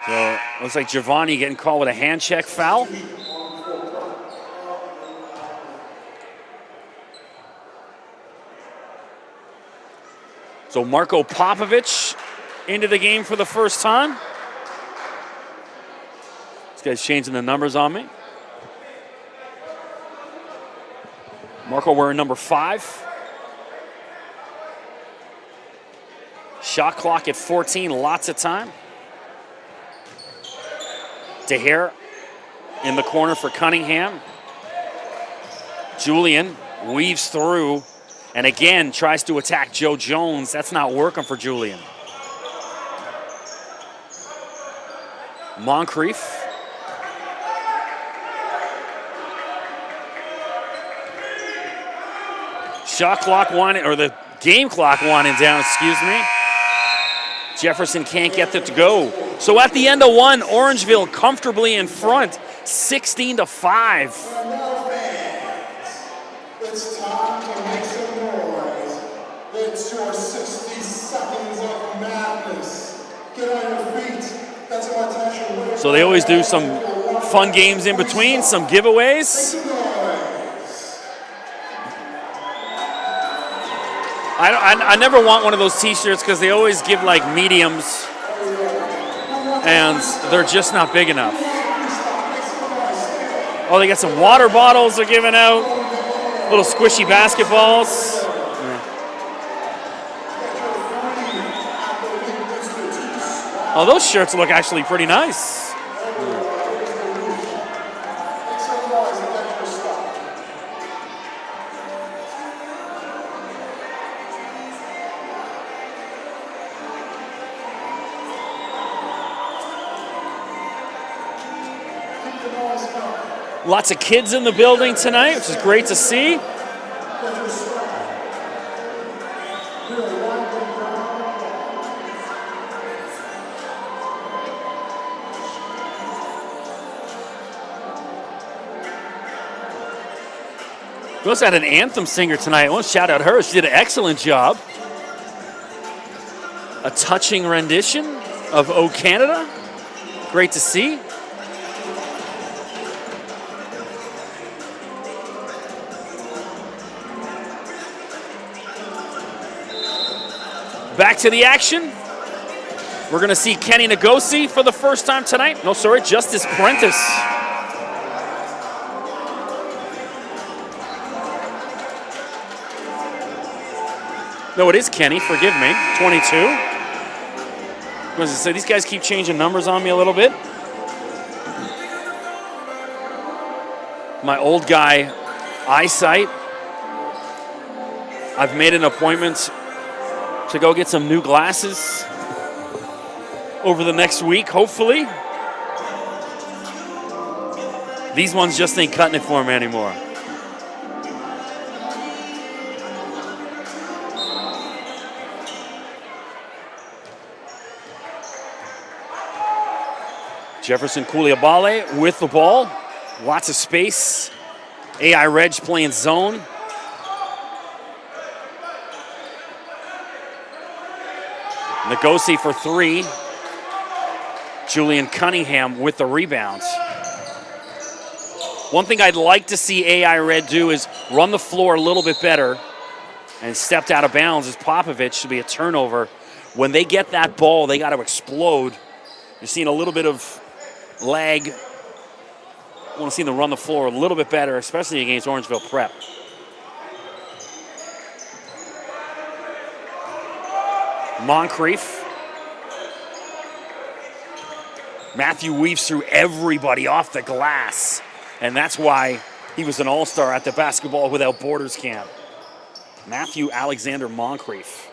So looks like Giovanni getting called with a hand check foul. So Marko Popovic into the game for the first time. This guy's changing the numbers on me. Marko wearing number 5. Shot clock at 14, lots of time. DeHare in the corner for Cunningham. Julian weaves through and again tries to attack Joe Jones. That's not working for Julian. Moncrief. Shot clock winding, or the game clock winding down, excuse me. Jefferson can't get it to go. So at the end of one, Orangeville comfortably in front, 16-5. It's time to make some noise. It's your 60 seconds of madness. Get on your feet. That's my attention. So they always do some fun games in between, some giveaways. I never want one of those t-shirts because they always give like mediums and they're just not big enough. Oh, they got some water bottles they're giving out, little squishy basketballs. Oh, those shirts look actually pretty nice. Lots of kids in the building tonight, which is great to see. We also had an anthem singer tonight. I want to shout out her. She did an excellent job. A touching rendition of O Canada. Great to see. Back to the action. We're going to see Kenny Ngosi for the first time tonight. No, sorry, Justice Prentice. No, it is Kenny, forgive me, 22. I was going to say, these guys keep changing numbers on me a little bit. My old guy eyesight. I've made an appointment to go get some new glasses over the next week, hopefully. These ones just ain't cutting it for me anymore. Jefferson Koulibaly with the ball. Lots of space. AI Reg playing zone. Ngosi for 3. Julian Cunningham with the rebounds. One thing I'd like to see AI Red do is run the floor a little bit better. And stepped out of bounds as Popovic should be a turnover. When they get that ball, they got to explode. You're seeing a little bit of lag. I want to see them run the floor a little bit better, especially against Orangeville Prep. Moncrief. Matthew weaves through everybody off the glass, and that's why he was an all-star at the Basketball Without Borders camp. Matthew Alexander Moncrief.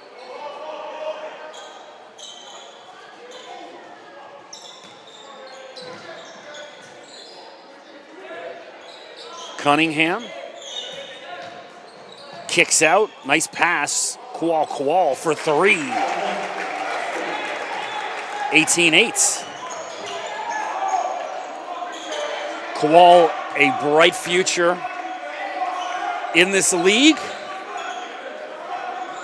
Cunningham kicks out. Nice pass. Kowal for three. 18-8. Kowal, a bright future in this league.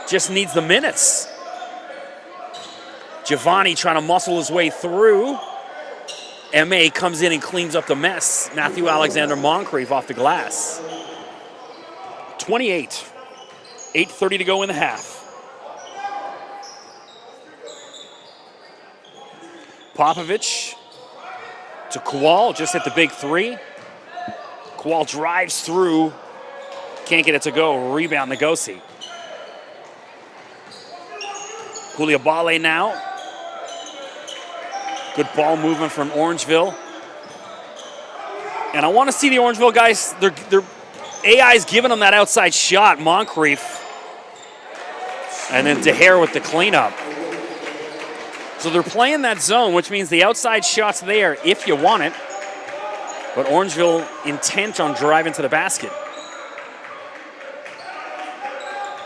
Just needs the minutes. Giovanni trying to muscle his way through. MA comes in and cleans up the mess. Matthew Alexander Moncrief off the glass. 28. 8:30 to go in the half. Popovich to Kowal, just hit the big three. Kowal drives through. Can't get it to go. Rebound, Ngozi. Koulibaly now. Good ball movement from Orangeville. And I want to see the Orangeville guys, their AI's giving them that outside shot. Moncrief. And then DeHare with the cleanup. So they're playing that zone, which means the outside shot's there if you want it. But Orangeville intent on driving to the basket.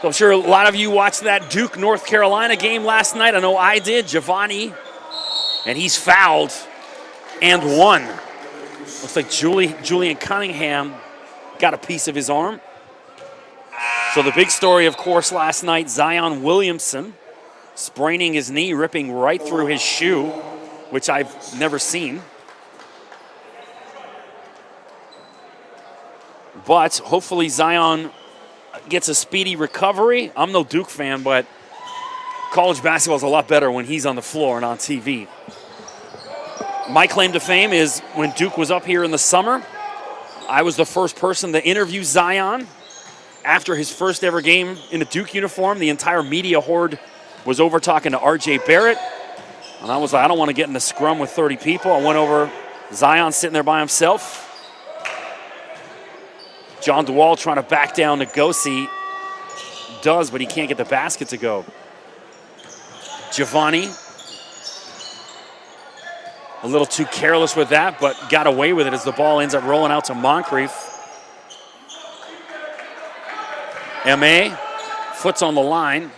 So I'm sure a lot of you watched that Duke North Carolina game last night. I know I did. Giovanni, and he's fouled and won. Looks like Julian Cunningham got a piece of his arm. So the big story, of course, last night, Zion Williamson spraining his knee, ripping right through his shoe, which I've never seen. But hopefully Zion gets a speedy recovery. I'm no Duke fan, but college basketball is a lot better when he's on the floor and on TV. My claim to fame is when Duke was up here in the summer, I was the first person to interview Zion after his first ever game in a Duke uniform. The entire media horde was over talking to RJ Barrett. And I was like, I don't want to get in the scrum with 30 people. I went over, Zion sitting there by himself. John DeWall trying to back down Ngozi. Does, but he can't get the basket to go. Giovanni, a little too careless with that, but got away with it as the ball ends up rolling out to Moncrief. MA, foot's on the line.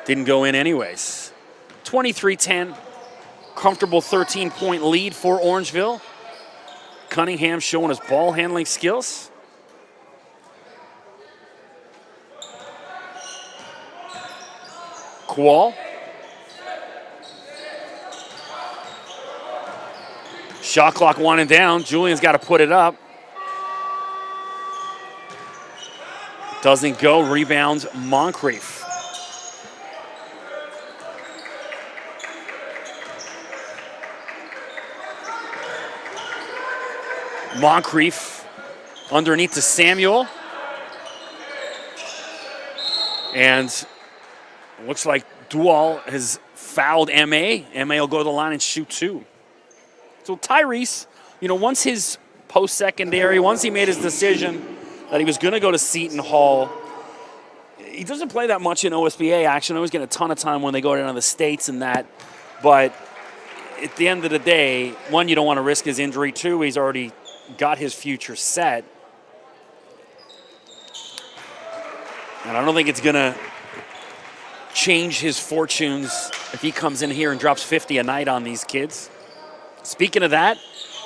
Didn't go in anyways. 23-10, comfortable 13-point lead for Orangeville. Cunningham showing his ball handling skills. Kowal. Shot clock winding down. Julian's got to put it up. Doesn't go. Rebounds Moncrief. Moncrief underneath to Samuel. And it looks like Dual has fouled MA. MA will go to the line and shoot two. So Tyrese, once his post-secondary, once he made his decision that he was going to go to Seton Hall, he doesn't play that much in OSBA action. I always get a ton of time when they go down to the States and that. But at the end of the day, one, you don't want to risk his injury. Two, he's already got his future set. And I don't think it's going to change his fortunes if he comes in here and drops 50 a night on these kids. Speaking of that,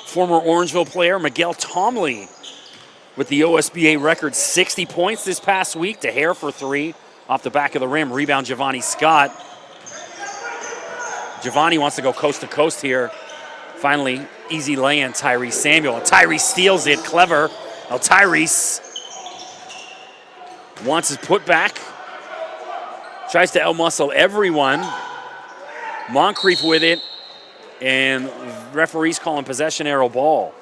former Orangeville player Miguel Tomley with the OSBA record 60 points this past week. DeHare for three off the back of the rim. Rebound Giovanni Scott. Giovanni wants to go coast to coast here. Finally, easy lay-in, Tyrese Samuel. And Tyrese steals it, clever. Now Tyrese wants his putback. Tries to outmuscle everyone. Moncrief with it. And referees calling possession arrow ball.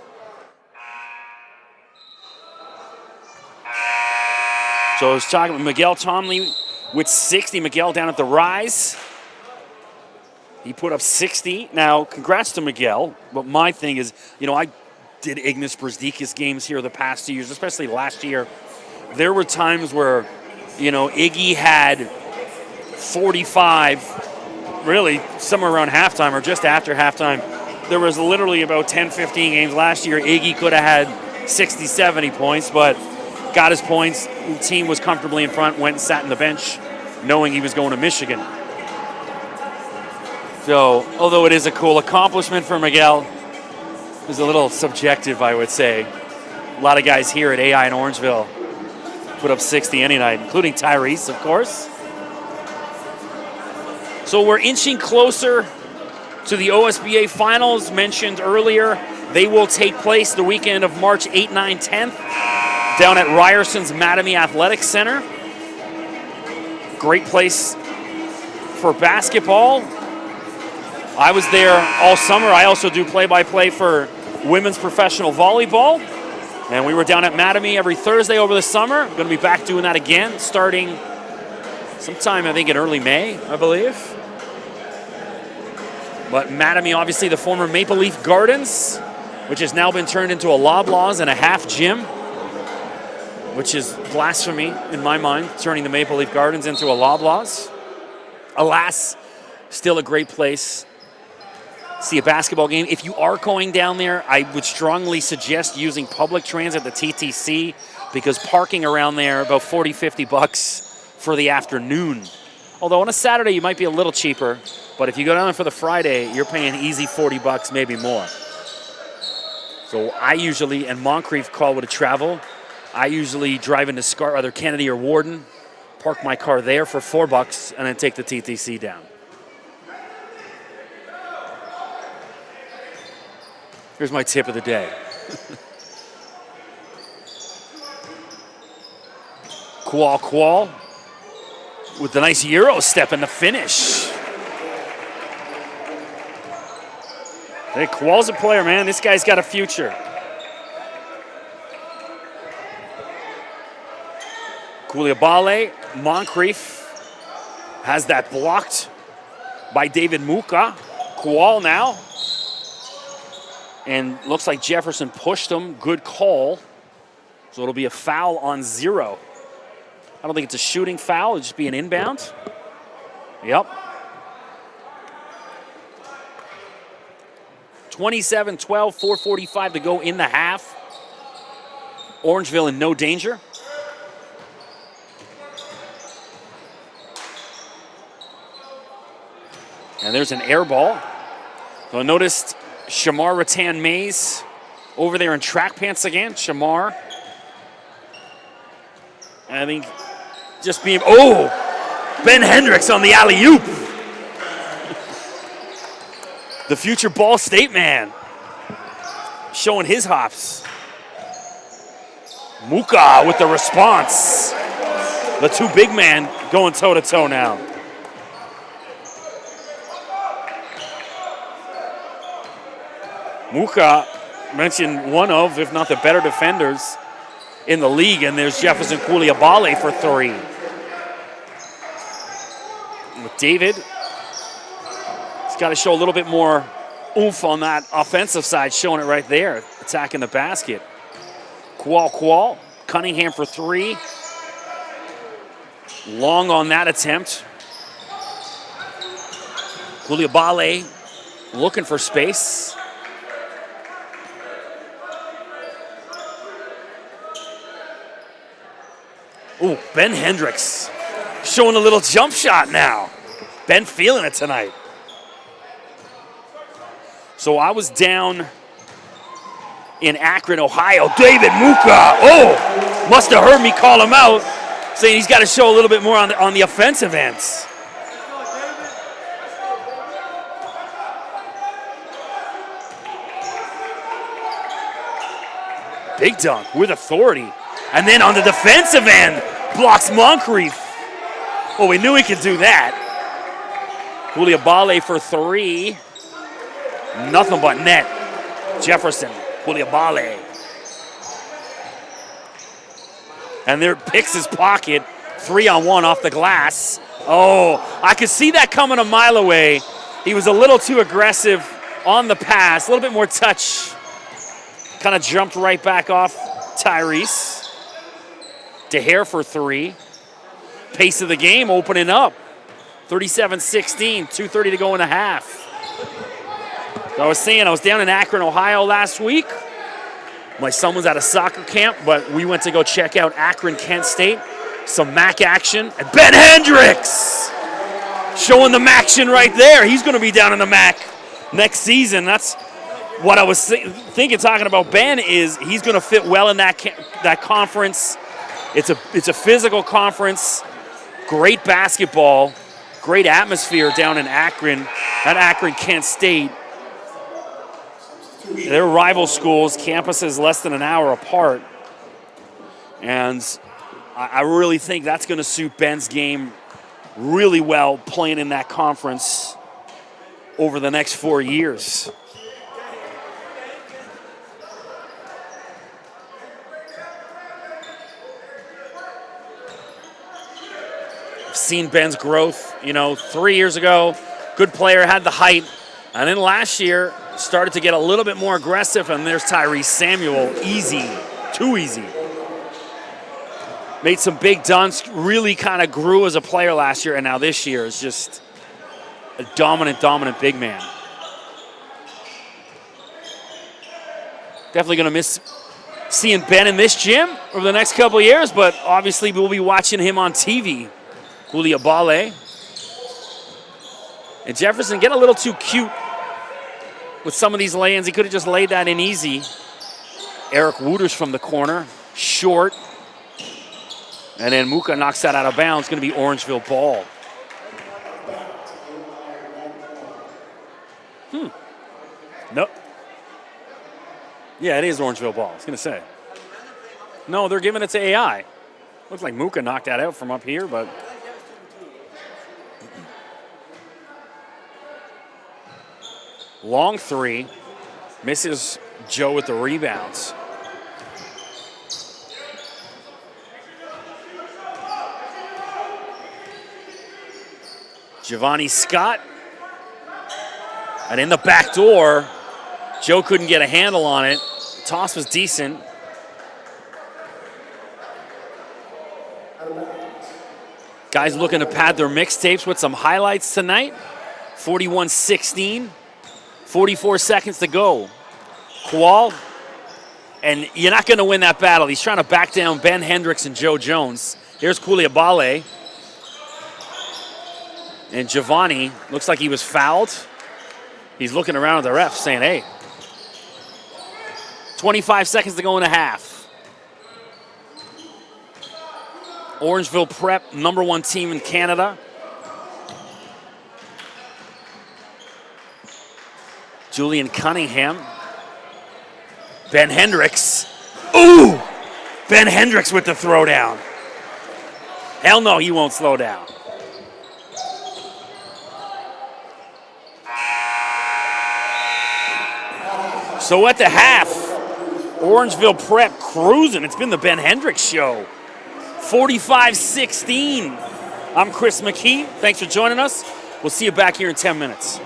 So I was talking with Miguel Tomley with 60. Miguel down at the Rise. He put up 60. Now, congrats to Miguel. But my thing is, I did Ignas Brazdeikis games here the past 2 years, especially last year there were times where, you know, Iggy had 45, really somewhere around halftime or just after halftime. There was literally about 10, 15 games last year. Iggy could have had 60, 70 points, but got his points. The team was comfortably in front, went and sat on the bench, knowing he was going to Michigan. So, although it is a cool accomplishment for Miguel, it's a little subjective, I would say. A lot of guys here at AI in Orangeville put up 60 any night, including Tyrese, of course. So we're inching closer to the OSBA finals mentioned earlier. They will take place the weekend of March 8, 9, 10th down at Ryerson's Mattamy Athletic Center. Great place for basketball. I was there all summer. I also do play-by-play for women's professional volleyball. And we were down at Mattamy every Thursday over the summer. Going to be back doing that again starting sometime, I think, in early May, I believe. But Mattamy, obviously the former Maple Leaf Gardens, which has now been turned into a Loblaws and a half gym, which is blasphemy in my mind, turning the Maple Leaf Gardens into a Loblaws. Alas, still a great place. See a basketball game. If you are going down there, I would strongly suggest using public transit, the TTC, because parking around there about 40, 50 bucks for the afternoon. Although on a Saturday, you might be a little cheaper, but if you go down there for the Friday, you're paying easy 40 bucks, maybe more. So I usually, and Moncrief call it a travel, I usually drive into either Kennedy or Warden, park my car there for 4 bucks, and then take the TTC down. Here's my tip of the day. Qual with the nice Euro step in the finish. Hey, Qual's a player, man. This guy's got a future. Koulibaly, Moncrief has that blocked by David Muka. Qual now. And looks like Jefferson pushed him. Good call. So it'll be a foul on 0. I don't think it's a shooting foul. It'll just be an inbound. Yep. 27-12, 4:45 to go in the half. Orangeville in no danger. And there's an air ball. So I noticed Shamar Rattan-Mays over there in track pants again. Shamar. And I think just being, Ben Hendricks on the alley-oop. The future Ball State man showing his hops. Muka with the response. The two big men going toe-to-toe now. Muka mentioned one of, if not the better defenders in the league, and there's Jefferson Koulibaly for 3. With David, he's got to show a little bit more oomph on that offensive side, showing it right there, attacking the basket. Qual, Cunningham for 3. Long on that attempt. Koulibaly looking for space. Ooh, Ben Hendricks showing a little jump shot now. Ben feeling it tonight. So I was down in Akron, Ohio. David Muka, must have heard me call him out, saying he's got to show a little bit more on the offensive ends. Big dunk with authority. And then on the defensive end, blocks Moncrief. Well, we knew he could do that. Koulibaly for 3. Nothing but net. Jefferson, Koulibaly. And there picks his pocket. 3-on-1 off the glass. I could see that coming a mile away. He was a little too aggressive on the pass. A little bit more touch. Kind of jumped right back off Tyrese. DeHare for three. Pace of the game opening up. 37-16, 2:30 to go in the half. So I was saying, I was down in Akron, Ohio last week. My son was at a soccer camp, but we went to go check out Akron, Kent State. Some MAC action. And Ben Hendricks showing the MACtion right there. He's going to be down in the MAC next season. That's what I was thinking, talking about Ben, is he's going to fit well in that conference. It's a physical conference. Great basketball. Great atmosphere down in Akron, at Akron, Kent State. They're rival schools, campuses less than an hour apart. And I really think that's going to suit Ben's game really well, playing in that conference over the next 4 years. Seen Ben's growth, 3 years ago, good player, had the height, and then last year started to get a little bit more aggressive, and there's Tyrese Samuel, easy, too easy. Made some big dunks, really kind of grew as a player last year, and now this year is just a dominant big man. Definitely gonna miss seeing Ben in this gym over the next couple of years, but obviously we'll be watching him on TV. Koulibaly. And Jefferson getting a little too cute with some of these lay-ins. He could have just laid that in easy. Eric Wooters from the corner, short. And then Muka knocks that out of bounds. Going to be Orangeville ball. Nope. Yeah, it is Orangeville ball. I was going to say. No, they're giving it to AI. Looks like Muka knocked that out from up here, but... Long three, misses Joe with the rebounds. Giovanni Scott. And in the back door, Joe couldn't get a handle on it. Toss was decent. Guys looking to pad their mixtapes with some highlights tonight. 41-16. 44 seconds to go. Kowal, and you're not going to win that battle. He's trying to back down Ben Hendricks and Joe Jones. Here's Koulibaly. And Giovanni, looks like he was fouled. He's looking around at the ref saying, hey. 25 seconds to go in a half. Orangeville Prep, #1 team in Canada. Julian Cunningham. Ben Hendricks. Ooh! Ben Hendricks with the throwdown. Hell no, he won't slow down. So at the half, Orangeville Prep cruising. It's been the Ben Hendricks show. 45-16. I'm Chris McKee. Thanks for joining us. We'll see you back here in 10 minutes.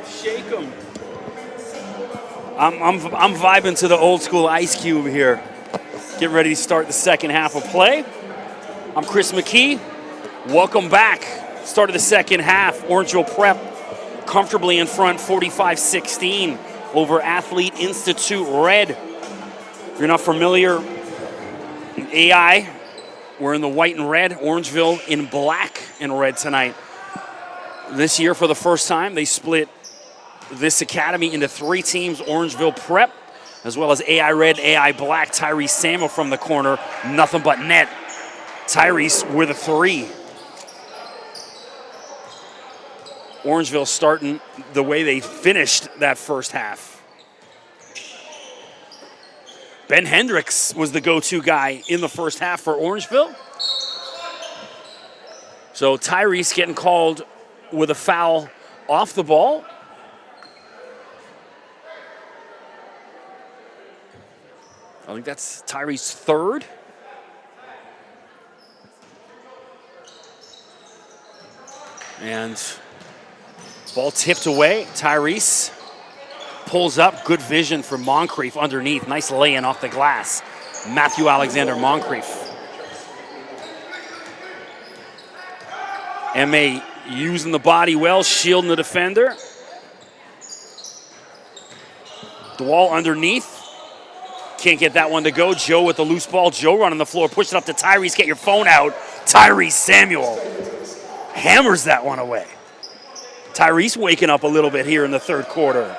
Shake 'em. I'm vibing to the old school Ice Cube here. Getting ready to start the second half of play. I'm Chris McKee. Welcome back. Start of the second half. Orangeville Prep comfortably in front, 45-16 over Athlete Institute Red. If you're not familiar, AI, we're in the white and red. Orangeville in black and red tonight. This year, for the first time, they split this academy into 3 teams: Orangeville Prep, as well as AI Red, AI Black. Tyrese Samuel from the corner, nothing but net. Tyrese with a 3. Orangeville starting the way they finished that first half. Ben Hendricks was the go-to guy in the first half for Orangeville. So Tyrese getting called with a foul off the ball. I think that's Tyrese's 3rd. And ball tipped away. Tyrese pulls up. Good vision for Moncrief underneath. Nice lay-in off the glass. Matthew Alexander Moncrief. M.A. using the body well, shielding the defender. The wall underneath. Can't get that one to go. Joe with the loose ball. Joe running the floor. Push it up to Tyrese. Get your phone out. Tyrese Samuel hammers that one away. Tyrese waking up a little bit here in the 3rd quarter.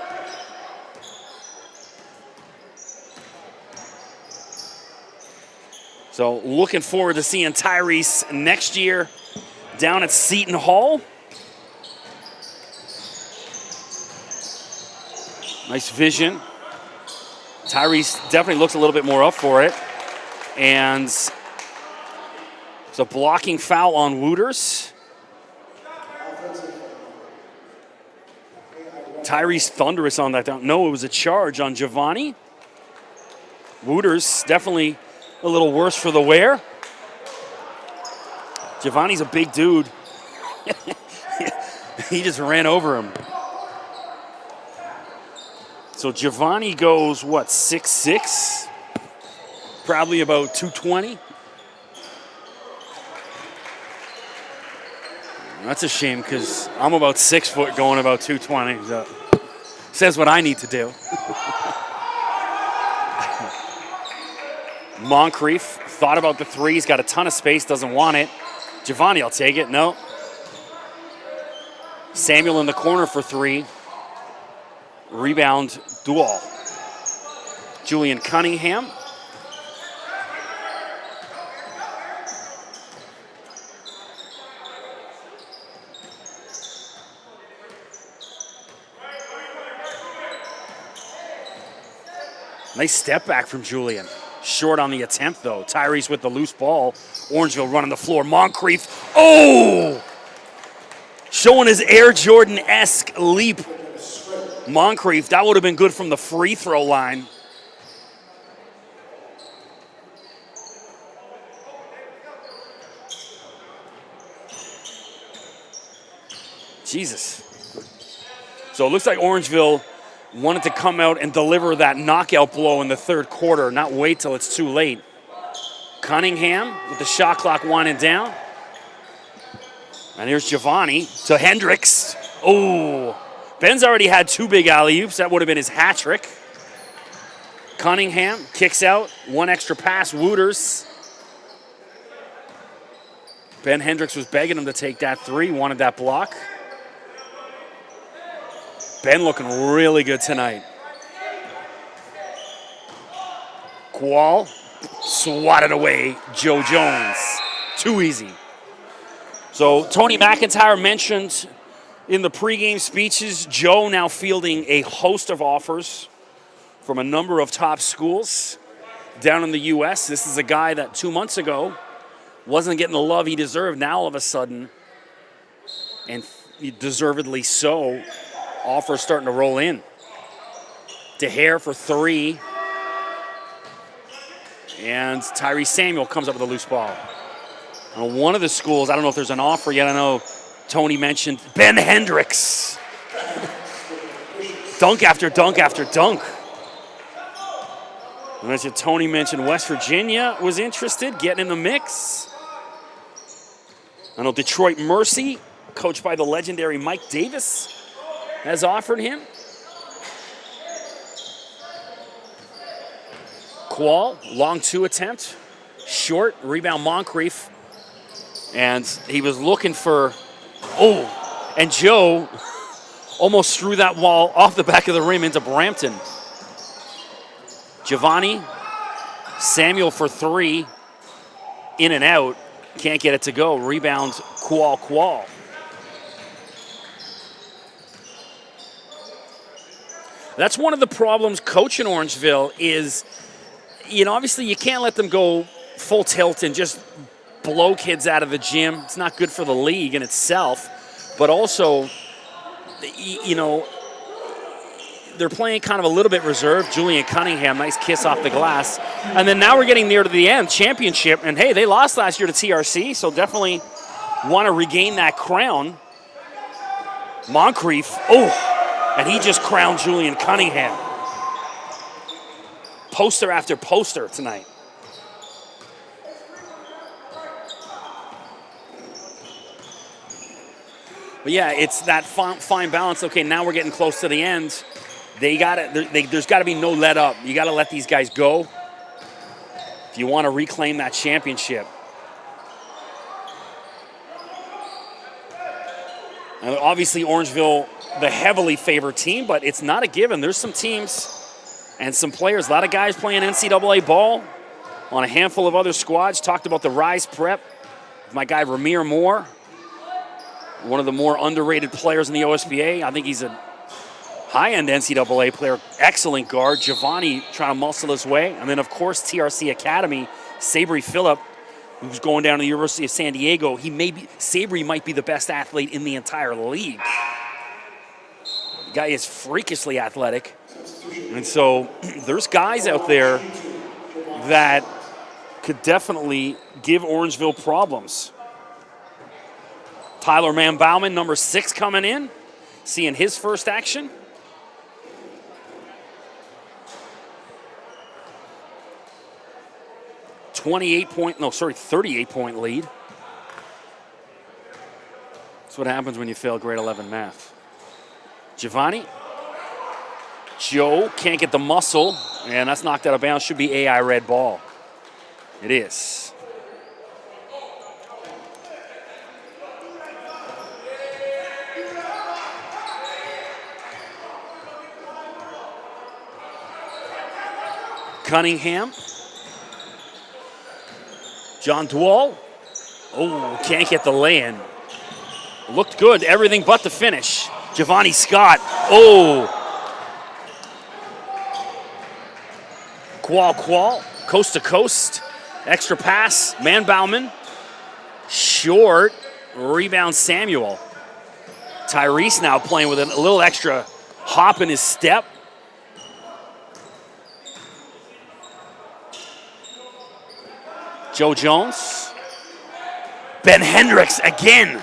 So looking forward to seeing Tyrese next year down at Seton Hall. Nice vision. Tyrese definitely looks a little bit more up for it. And it's a blocking foul on Wooters. Tyrese thunderous on that down. No, it was a charge on Giovanni. Wooters definitely a little worse for the wear. Giovanni's a big dude. He just ran over him. So Giovanni goes, what, 6'6"? Probably about 220. That's a shame because I'm about 6 foot going about 220. So says what I need to do. Moncrief thought about the 3. He's got a ton of space, doesn't want it. Giovanni, I'll take it. No. Samuel in the corner for 3. Rebound, Dual. Julian Cunningham. Nice step back from Julian. Short on the attempt, though. Tyrese with the loose ball. Orangeville running the floor. Moncrief. Oh! Showing his Air Jordan-esque leap. Moncrief, that would have been good from the free throw line. Jesus. So it looks like Orangeville wanted to come out and deliver that knockout blow in the 3rd quarter, not wait till it's too late. Cunningham with the shot clock winding down. And here's Giovanni to Hendricks. Oh, Ben's already had 2 big alley-oops. That would have been his hat trick. Cunningham kicks out. 1 extra pass, Wooters. Ben Hendricks was begging him to take that 3, wanted that block. Ben looking really good tonight. Qual swatted away Joe Jones. Too easy. So Tony McIntyre mentioned in the pregame speeches, Joe now fielding a host of offers from a number of top schools down in the U.S. This is a guy that 2 months ago wasn't getting the love he deserved. Now all of a sudden, and deservedly so, offers starting to roll in. DeHare for 3. And Tyrese Samuel comes up with a loose ball. One of the schools, I don't know if there's an offer yet. I know Tony mentioned Ben Hendricks. Dunk after dunk after dunk. And as Tony mentioned, West Virginia was interested, getting in the mix. I know Detroit Mercy, coached by the legendary Mike Davis, has offered him. Qual, long 2 attempt, short, rebound Moncrief. And he was looking for, and Joe almost threw that ball off the back of the rim into Brampton. Giovanni, Samuel for 3, in and out, can't get it to go. Rebound, Qual. That's one of the problems coaching Orangeville is, obviously you can't let them go full tilt and just blow kids out of the gym. It's not good for the league in itself, but also, they're playing kind of a little bit reserved. Julian Cunningham, nice kiss off the glass. And then now we're getting near to the end, championship. And hey, they lost last year to TRC, so definitely want to regain that crown. Moncrief, and he just crowned Julian Cunningham. Poster after poster tonight. But yeah, it's that fine balance. Okay, now we're getting close to the end. There's got to be no let up. You got to let these guys go if you want to reclaim that championship. And obviously, Orangeville, the heavily favored team, but it's not a given. There's some teams and some players, a lot of guys playing NCAA ball on a handful of other squads. Talked about the Rise Prep. My guy, Ramir Moore, one of the more underrated players in the OSBA. I think he's a high-end NCAA player, excellent guard. Giovanni trying to muscle his way. And then, of course, TRC Academy, Sabri Phillip, who's going down to the University of San Diego. Sabri might be the best athlete in the entire league. The guy is freakishly athletic. And so there's guys out there that could definitely give Orangeville problems. Tyler Mann-Bauman, number 6, coming in, seeing his first action. – 38-point lead. That's what happens when you fail grade 11 math. Giovanni. Joe can't get the muscle, and that's knocked out of bounds. Should be AI red ball. It is. Cunningham. John Dwall. Can't get the lay-in. Looked good, everything but the finish. Giovanni Scott. Qual, coast to coast. Extra pass, Mann-Bauman. Short, rebound Samuel. Tyrese now playing with a little extra hop in his step. Joe Jones. Ben Hendricks again.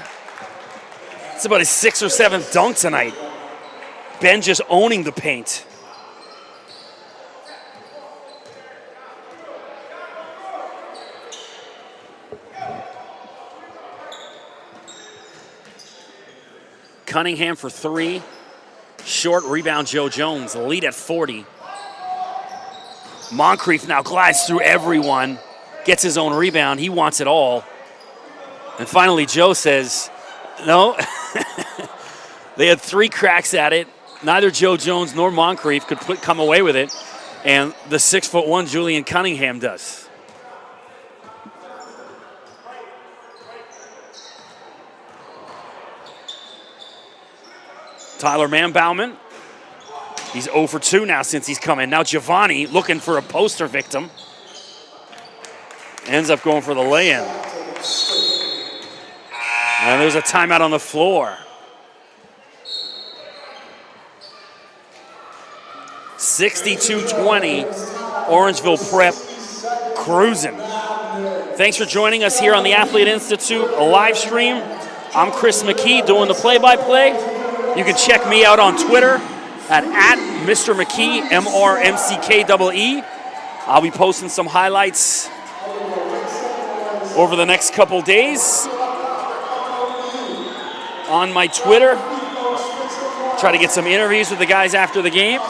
It's about his 6th or 7th dunk tonight. Ben just owning the paint. Cunningham for 3. Short rebound, Joe Jones. Lead at 40. Moncrief now glides through everyone. Gets his own rebound. He wants it all. And finally, Joe says, no. They had 3 cracks at it. Neither Joe Jones nor Moncrief could come away with it. And the 6'1" Julian Cunningham does. Tyler Mann-Bauman. He's 0 for 2 now since he's come in. Now Giovanni looking for a poster victim. Ends up going for the lay-in. And there's a timeout on the floor. 62-20, Orangeville Prep cruising. Thanks for joining us here on the Athlete Institute, a live stream. I'm Chris McKee doing the play-by-play. You can check me out on Twitter at Mr. McKee, MRMCKEE. I'll be posting some highlights over the next couple days on my Twitter. Try to get some interviews with the guys after the game.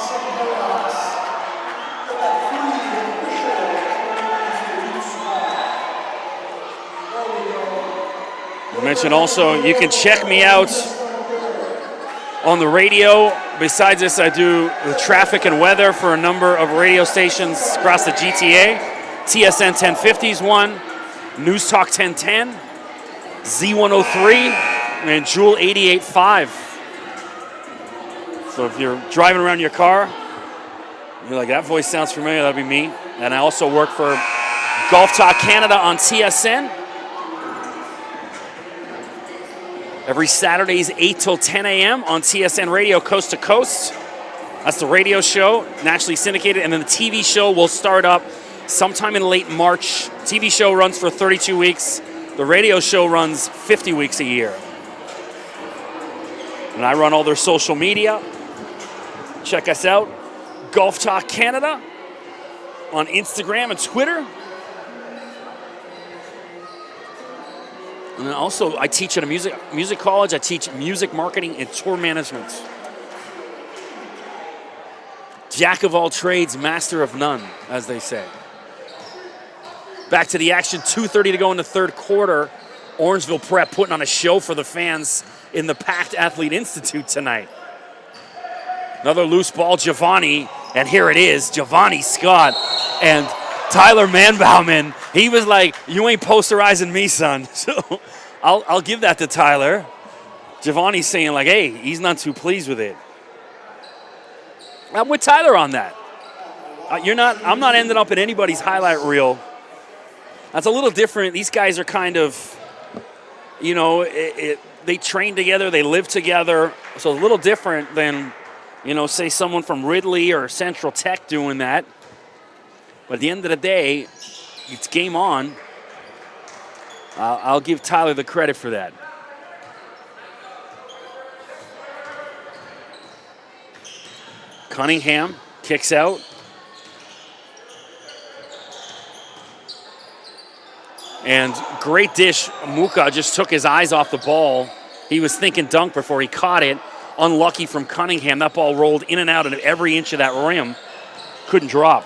I mentioned also, you can check me out on the radio. Besides this, I do the traffic and weather for a number of radio stations across the GTA. TSN 1050 is one, News Talk 1010, Z103, and Jewel 88.5. So if you're driving around your car, you're like, that voice sounds familiar, that'd be me. And I also work for Golf Talk Canada on TSN. Every Saturdays, 8 till 10 a.m. on TSN Radio, Coast to Coast. That's the radio show, nationally syndicated. And then the TV show will start up sometime in late March. TV show runs for 32 weeks. The radio show runs 50 weeks a year. And I run all their social media. Check us out. Golf Talk Canada on Instagram and Twitter. And then also, I teach at a music college. I teach music marketing and tour management. Jack of all trades, master of none, as they say. Back to the action, 2:30 to go in the third quarter. Orangeville Prep putting on a show for the fans in the packed Athlete Institute tonight. Another loose ball, Giovanni, and here it is, Giovanni Scott and Tyler Manbauman. He was like, you ain't posterizing me, son. So I'll give that to Tyler. Giovanni's saying like, hey, he's not too pleased with it. I'm with Tyler on that. I'm not ending up in anybody's highlight reel. That's a little different. These guys are kind of, you know, they train together, they live together. So a little different than, you know, say someone from Ridley or Central Tech doing that. But at the end of the day, it's game on. I'll give Tyler the credit for that. Cunningham kicks out. And great dish. Muka just took his eyes off the ball. He was thinking dunk before he caught it. Unlucky from Cunningham. That ball rolled in and out, and every inch of that rim couldn't drop.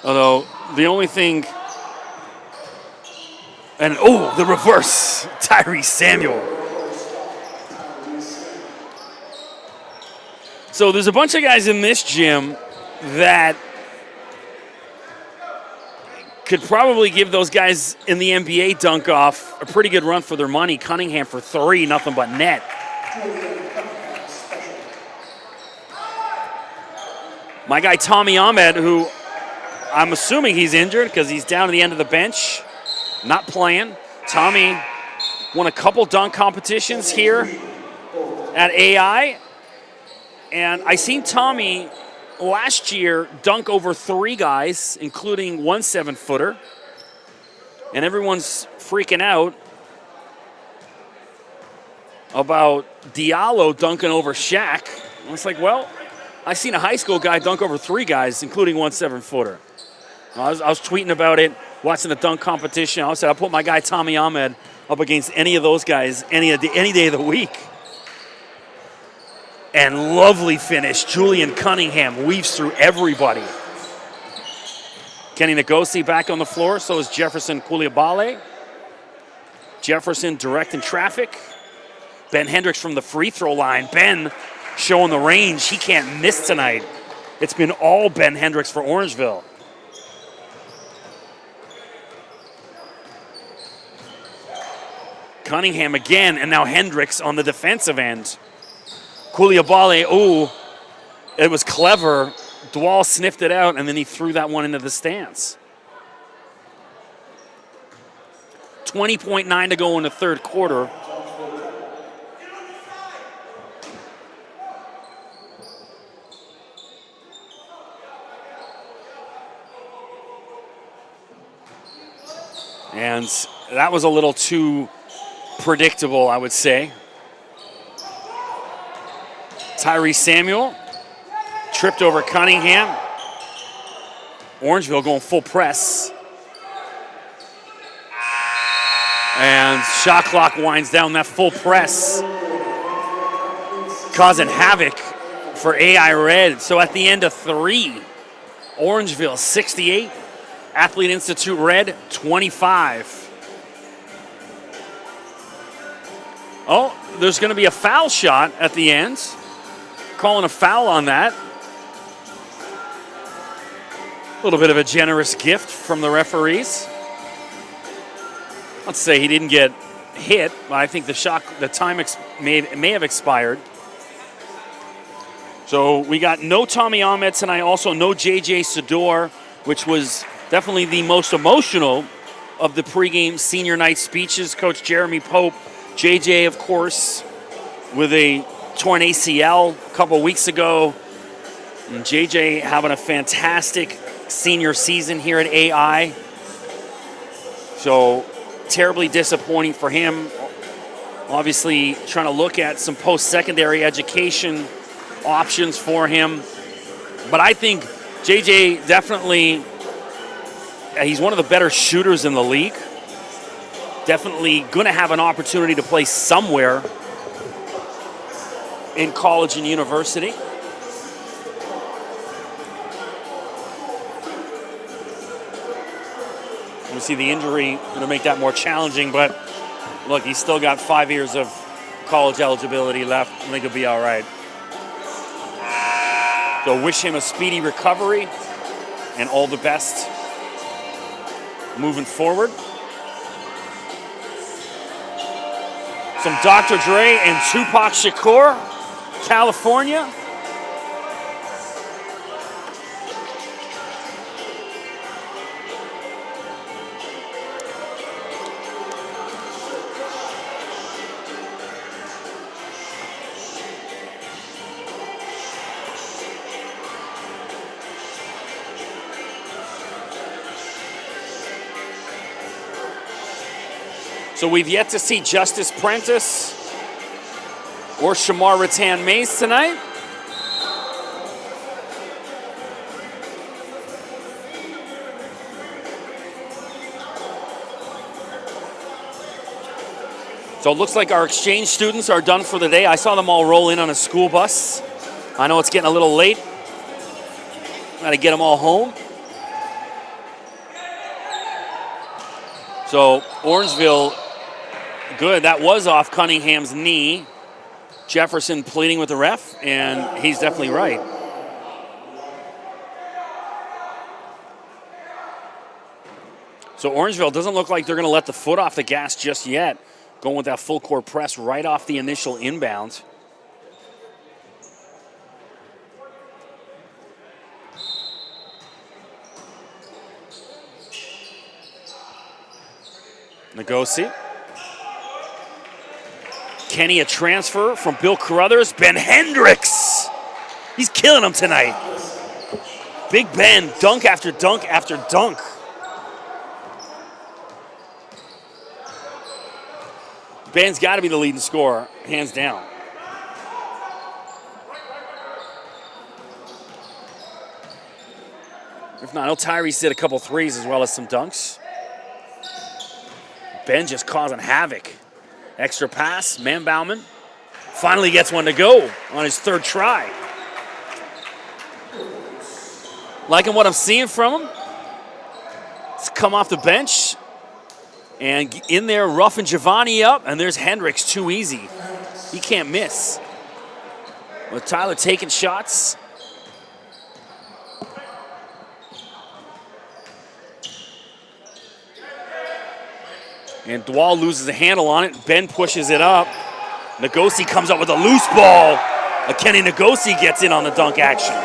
Although, the only thing... And, oh, the reverse. Tyrese Samuel. So there's a bunch of guys in this gym that could probably give those guys in the NBA dunk off a pretty good run for their money. Cunningham for 3, nothing but net. My guy Tommy Ahmed, who I'm assuming he's injured because he's down at the end of the bench, not playing. Tommy won a couple dunk competitions here at AI. And I seen Tommy last year dunk over 3 guys, including one 7-footer. And everyone's freaking out about Diallo dunking over Shaq. And it's like, well, I seen a high school guy dunk over 3 guys, including one 7-footer. I was tweeting about it, watching the dunk competition. I said, I'll put my guy Tommy Ahmed up against any of those guys any day of the week. And lovely finish. Julian Cunningham weaves through everybody. Kenny Ngosi back on the floor. So is Jefferson Koulibaly. Jefferson directing traffic. Ben Hendricks from the free throw line. Ben showing the range. He can't miss tonight. It's been all Ben Hendricks for Orangeville. Cunningham again, and now Hendricks on the defensive end. Koulibaly, ooh, it was clever. Dwal sniffed it out, and then he threw that one into the stands. 20.9 to go in the third quarter. And that was a little too predictable, I would say. Tyree Samuel tripped over Cunningham. Orangeville going full press. And shot clock winds down. That full press causing havoc for AI Red. So at the end of 3, Orangeville 68, Athlete Institute Red 25. Oh, there's going to be a foul shot at the end. Calling a foul on that. A little bit of a generous gift from the referees. Let's say he didn't get hit, but I think the time may have expired. So we got no Tommy Ahmed tonight, also no JJ Sador, which was definitely the most emotional of the pregame senior night speeches. Coach Jeremy Pope, JJ, of course, with a torn ACL a couple weeks ago. And JJ having a fantastic senior season here at AI. So terribly disappointing for him. Obviously trying to look at some post-secondary education options for him. But I think JJ definitely, he's one of the better shooters in the league. Definitely going to have an opportunity to play somewhere in college and university. We see the injury going to make that more challenging, but look, he's still got 5 years of college eligibility left. I think he'll be all right. So wish him a speedy recovery and all the best moving forward. Some Dr. Dre and Tupac Shakur, California. So we've yet to see Justice Prentice or Shamar Rattan Mays tonight. So it looks like our exchange students are done for the day. I saw them all roll in on a school bus. I know it's getting a little late. Got to get them all home. So Orangeville, good. That was off Cunningham's knee. Jefferson pleading with the ref, and he's definitely right. So Orangeville doesn't look like they're going to let the foot off the gas just yet. Going with that full court press right off the initial inbound. Ngosi. Kenny, a transfer from Bill Carruthers. Ben Hendricks. He's killing him tonight. Big Ben, dunk after dunk after dunk. Ben's got to be the leading scorer, hands down. If not, Tyrese did a couple threes as well as some dunks. Ben just causing havoc. Extra pass, Man Bauman finally gets one to go on his third try. Liking what I'm seeing from him. He's come off the bench. And in there, roughing Giovanni up, and there's Hendricks, too easy. He can't miss. With Tyler taking shots. And Dwal loses a handle on it. Ben pushes it up. Ngosi comes up with a loose ball. Kenny Ngosi gets in on the dunk action.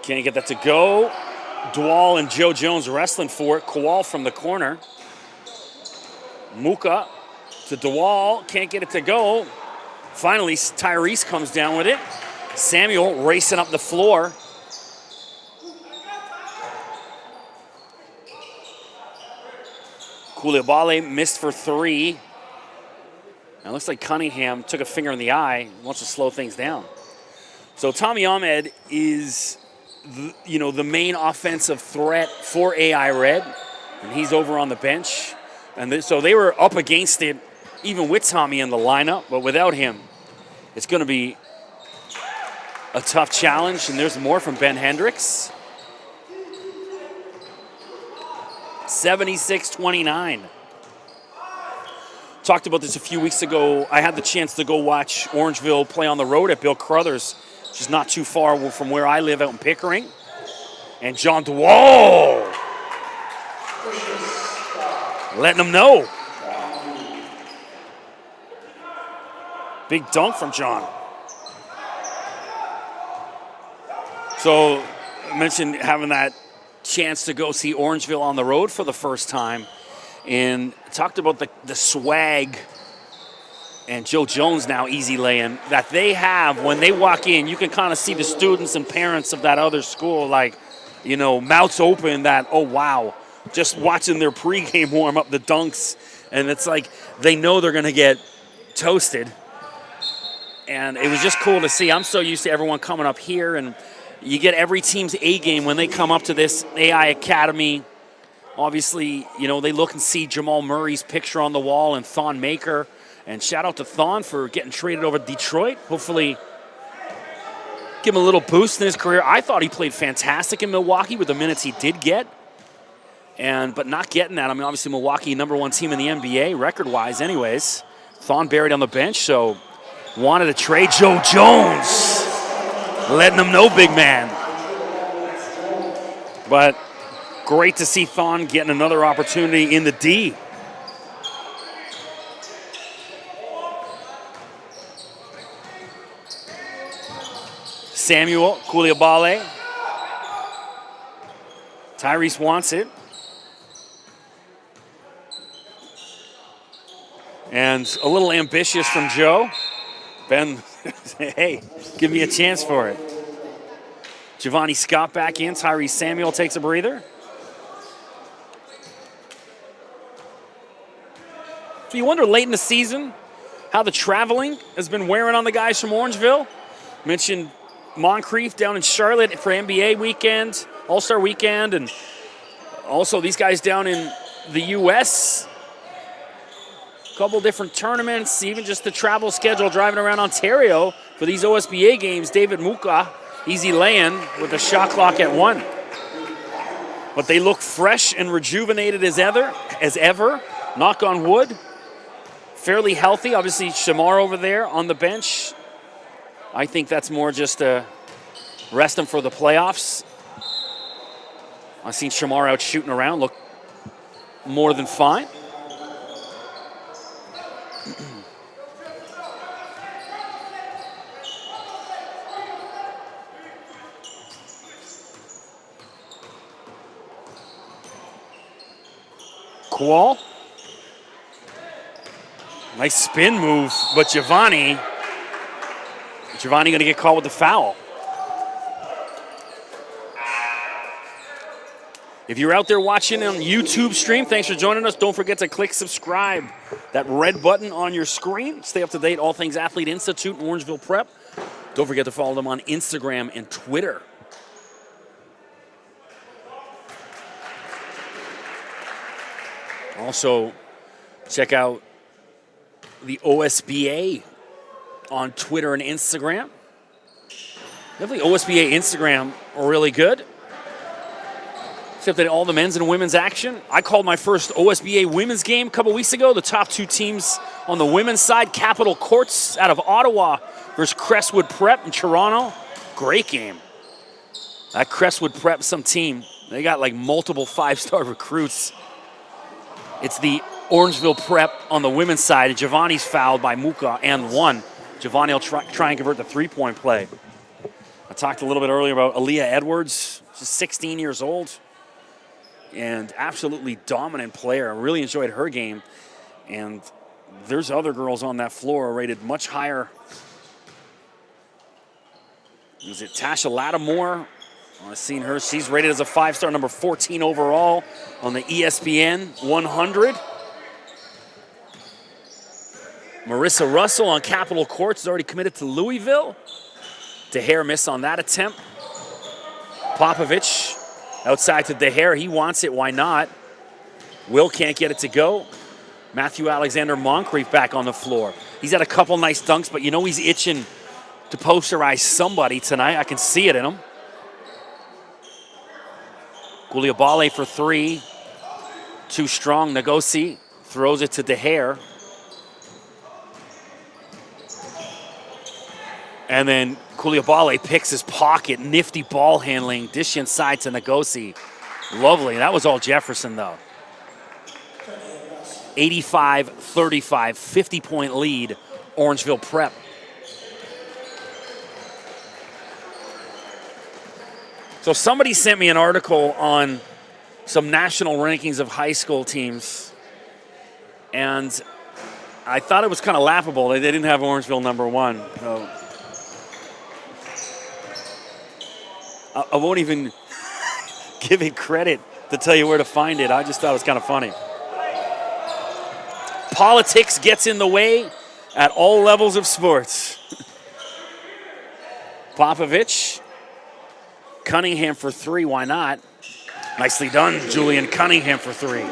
Can't get that to go. Dwal and Joe Jones wrestling for it. Kowal from the corner. Muka to DeWall, can't get it to go. Finally, Tyrese comes down with it. Samuel racing up the floor. Koulibaly missed for 3. Now it looks like Cunningham took a finger in the eye, wants to slow things down. So Tommy Ahmed is, the main offensive threat for AI Red, and he's over on the bench. And so they were up against it, even with Tommy in the lineup, but without him, it's going to be a tough challenge. And there's more from Ben Hendricks. 76-29. Talked about this a few weeks ago. I had the chance to go watch Orangeville play on the road at Bill Crothers, which is not too far from where I live out in Pickering. And John DeWall letting them know. Big dunk from John. So I mentioned having that chance to go see Orangeville on the road for the first time, and talked about the swag and Joe Jones now easy laying that they have when they walk in. You can kind of see the students and parents of that other school, like, mouths open that, oh, wow, just watching their pregame warm up, the dunks. And it's like they know they're going to get toasted. And it was just cool to see. I'm so used to everyone coming up here, and you get every team's A game when they come up to this AI Academy. Obviously, they look and see Jamal Murray's picture on the wall and Thon Maker. And shout out to Thon for getting traded over to Detroit. Hopefully give him a little boost in his career. I thought he played fantastic in Milwaukee with the minutes he did get. But not getting that. I mean, obviously Milwaukee, #1 team in the NBA, record-wise anyways. Thon buried on the bench, so wanted to trade Joe Jones. Letting them know, big man. But great to see Thon getting another opportunity in the D. Samuel Koulibaly. Tyrese wants it. And a little ambitious from Joe. Ben, hey, give me a chance for it. Giovanni Scott back in. Tyrese Samuel takes a breather. So you wonder late in the season how the traveling has been wearing on the guys from Orangeville. Mentioned Moncrief down in Charlotte for NBA weekend, All-Star weekend, and also these guys down in the U.S., couple different tournaments, even just the travel schedule driving around Ontario for these OSBA games. David Muka, easy laying with the shot clock at 1. But they look fresh and rejuvenated as ever. Knock on wood. Fairly healthy. Obviously, Shamar over there on the bench. I think that's more just to rest him for the playoffs. I've seen Shamar out shooting around, look more than fine. Kual. Nice spin move, but Giovanni going to get caught with the foul. If you're out there watching on YouTube stream, thanks for joining us. Don't forget to click subscribe, that red button on your screen. Stay up to date, all things Athlete Institute and Orangeville Prep. Don't forget to follow them on Instagram and Twitter. Also, check out the OSBA on Twitter and Instagram. Definitely OSBA Instagram are really good. Except that all the men's and women's action. I called my first OSBA women's game a couple weeks ago. The top 2 teams on the women's side, Capital Courts out of Ottawa versus Crestwood Prep in Toronto. Great game. That Crestwood Prep, some team, they got like multiple 5-star recruits. It's the Orangeville Prep on the women's side, and Giovanni's fouled by Muka and 1. Giovanni will try and convert the 3-point play. I talked a little bit earlier about Aaliyah Edwards. She's 16 years old and absolutely dominant player. I really enjoyed her game. And there's other girls on that floor rated much higher. Is it Tasha Lattimore? I've seen her. She's rated as a 5-star, number 14 overall on the ESPN 100. Marissa Russell on Capitol Courts is already committed to Louisville. DeHare missed on that attempt. Popovich outside to DeHare. He wants it. Why not? Will can't get it to go. Matthew Alexander Moncrief back on the floor. He's had a couple nice dunks, but you know he's itching to posterize somebody tonight. I can see it in him. Guliabale for 3. Too strong. Nagosi throws it to DeHare. And then Guliabale picks his pocket. Nifty ball handling. Dish inside to Nagosi. Lovely. That was all Jefferson, though. 85-35, 50-point lead, Orangeville Prep. So somebody sent me an article on some national rankings of high school teams, and I thought it was kind of laughable. They didn't have Orangeville number 1. So I won't even give it credit to tell you where to find it. I just thought it was kind of funny. Politics gets in the way at all levels of sports. Popovich. Cunningham for 3, why not? Nicely done, Julian Cunningham for 3.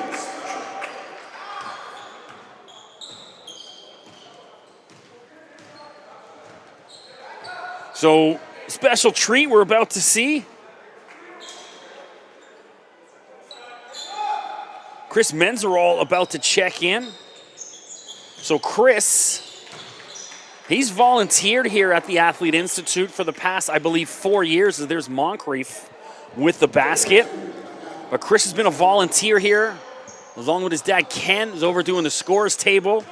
So, special treat we're about to see. Chris Menzeroll about to check in. So Chris, he's volunteered here at the Athlete Institute for the past, I believe, 4 years. There's Moncrief with the basket. But Chris has been a volunteer here, along with his dad, Ken, is over doing the scores table.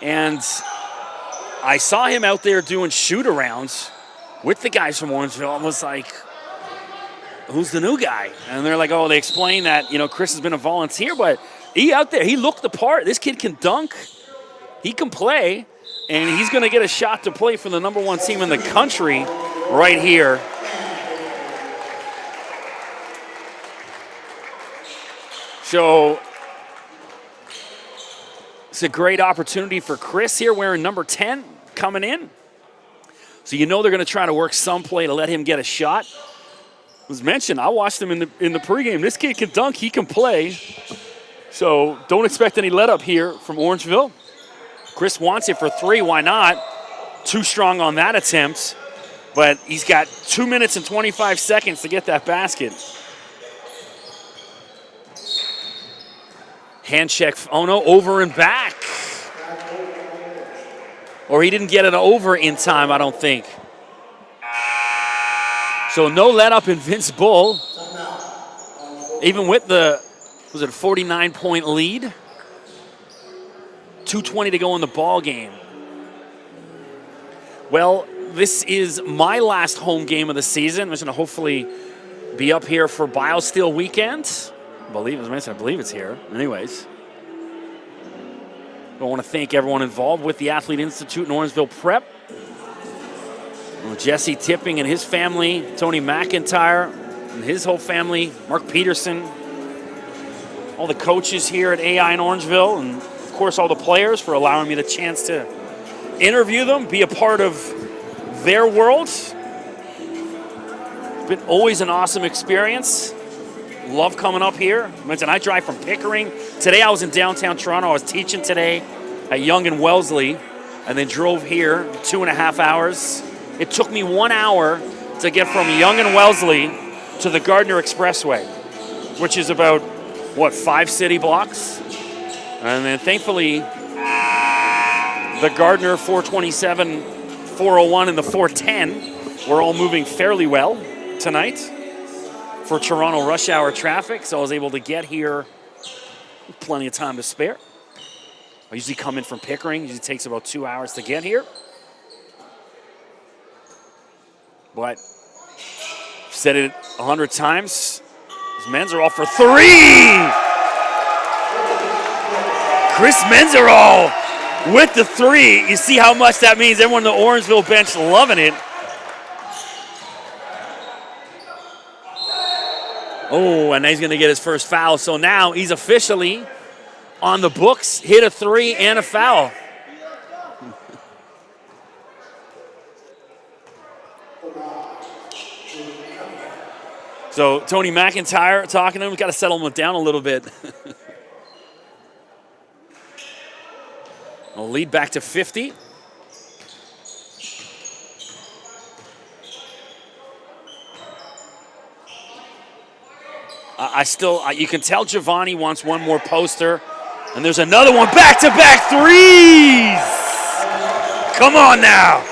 And I saw him out there doing shoot-arounds with the guys from Orangeville. I was like, who's the new guy? And they're like, oh, they explain that, you know, Chris has been a volunteer, but he out there, he looked the part. This kid can dunk. He can play, and he's going to get a shot to play for the number 1 team in the country right here. So it's a great opportunity for Chris here wearing number 10 coming in. So you know they're going to try to work some play to let him get a shot. As mentioned, I watched him in the pregame. This kid can dunk, he can play. So don't expect any let up here from Orangeville. Chris wants it for 3, why not? Too strong on that attempt, but he's got 2 minutes and 25 seconds to get that basket. Hand check, oh no, over and back. Or he didn't get it over in time, I don't think. So no let up in Vince Bull. Even with the, was it a 49-point lead? 2:20 to go in the ball game. Well, this is my last home game of the season. I'm just going to hopefully be up here for BioSteel weekend. I believe it's here. Anyways, I want to thank everyone involved with the Athlete Institute and Orangeville Prep. Jesse Tipping and his family, Tony McIntyre and his whole family, Mark Peterson, all the coaches here at AI in Orangeville, and of course all the players for allowing me the chance to interview them, be a part of their world. It's been always an awesome experience. Love coming up here. I drive from Pickering. Today I was in downtown Toronto. I was teaching today at Yonge and Wellesley, and then drove here 2.5 hours. It took me 1 hour to get from Yonge and Wellesley to the Gardner Expressway, which is about, 5 city blocks? And then thankfully, the Gardner 427, 401, and the 410 were all moving fairly well tonight for Toronto rush hour traffic, so I was able to get here with plenty of time to spare. I usually come in from Pickering. It usually takes about 2 hours to get here. But I've said it 100 times. These Menzeroll for 3! Chris Menzeroll with the three. You see how much that means. Everyone on the Orangeville bench loving it. Oh, and he's going to get his first foul. So now he's officially on the books, hit a three and a foul. So Tony McIntyre talking to him. We've got to settle him down a little bit. We'll lead back to 50. You can tell Giovanni wants one more poster. And there's another one, back-to-back threes! Come on now.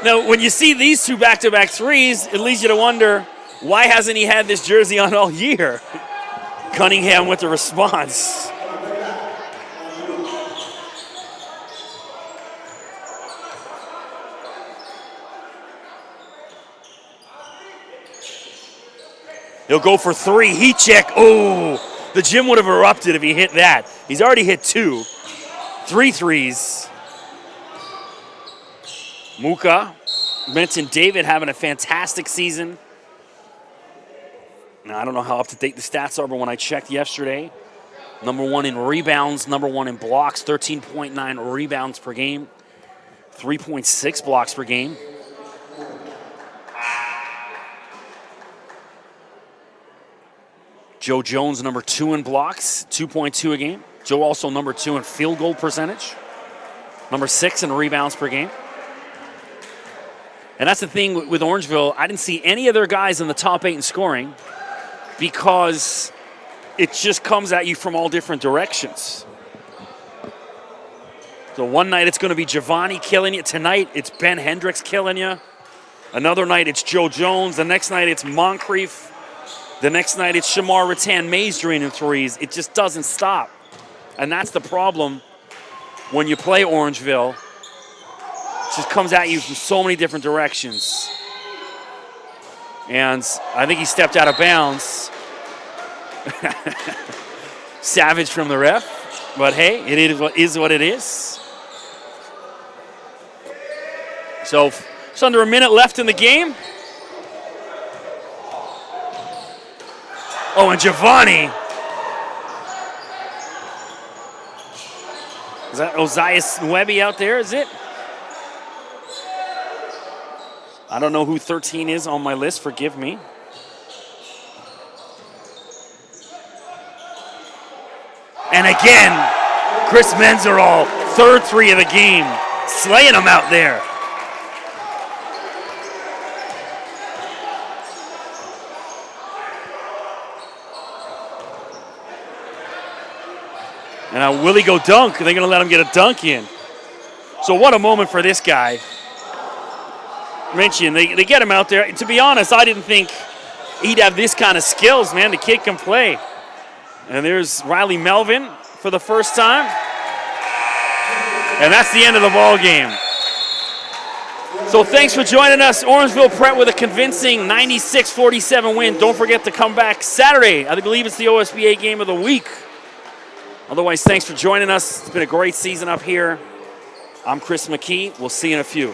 Now, when you see these two back-to-back threes, it leads you to wonder, why hasn't he had this jersey on all year? Cunningham with the response. He'll go for three, heat check. Oh, the gym would have erupted if he hit that. He's already hit 2. 3 threes. Muka, mentioned David having a fantastic season. Now, I don't know how up-to-date the stats are, but when I checked yesterday, #1 in rebounds, #1 in blocks, 13.9 rebounds per game, 3.6 blocks per game. Joe Jones, #2 in blocks, 2.2 a game. Joe also #2 in field goal percentage, #6 in rebounds per game. And that's the thing with Orangeville. I didn't see any of their guys in the top 8 in scoring because it just comes at you from all different directions. So one night it's going to be Giovanni killing you. Tonight it's Ben Hendricks killing you. Another night it's Joe Jones. The next night it's Moncrief. The next night it's Shamar Rattan-Mays draining threes. It just doesn't stop. And that's the problem when you play Orangeville. It just comes at you from so many different directions. And I think he stepped out of bounds. Savage from the ref. But hey, it is what it is. So it's under a minute left in the game. Oh, and Giovanni. Is that Ozias Nwebe out there, is it? I don't know who 13 is on my list, forgive me. And again, Chris Menzeral, 3rd 3 of the game, slaying them out there. And now will he go dunk? They're going to let him get a dunk in. So what a moment for this guy. Mention, they get him out there. To be honest, I didn't think he'd have this kind of skills, man. The kid can play. And there's Riley Melvin for the first time. And that's the end of the ball game. So thanks for joining us. Orangeville Prep with a convincing 96-47 win. Don't forget to come back Saturday. I believe it's the OSBA game of the week. Otherwise, thanks for joining us. It's been a great season up here. I'm Chris McKee. We'll see you in a few.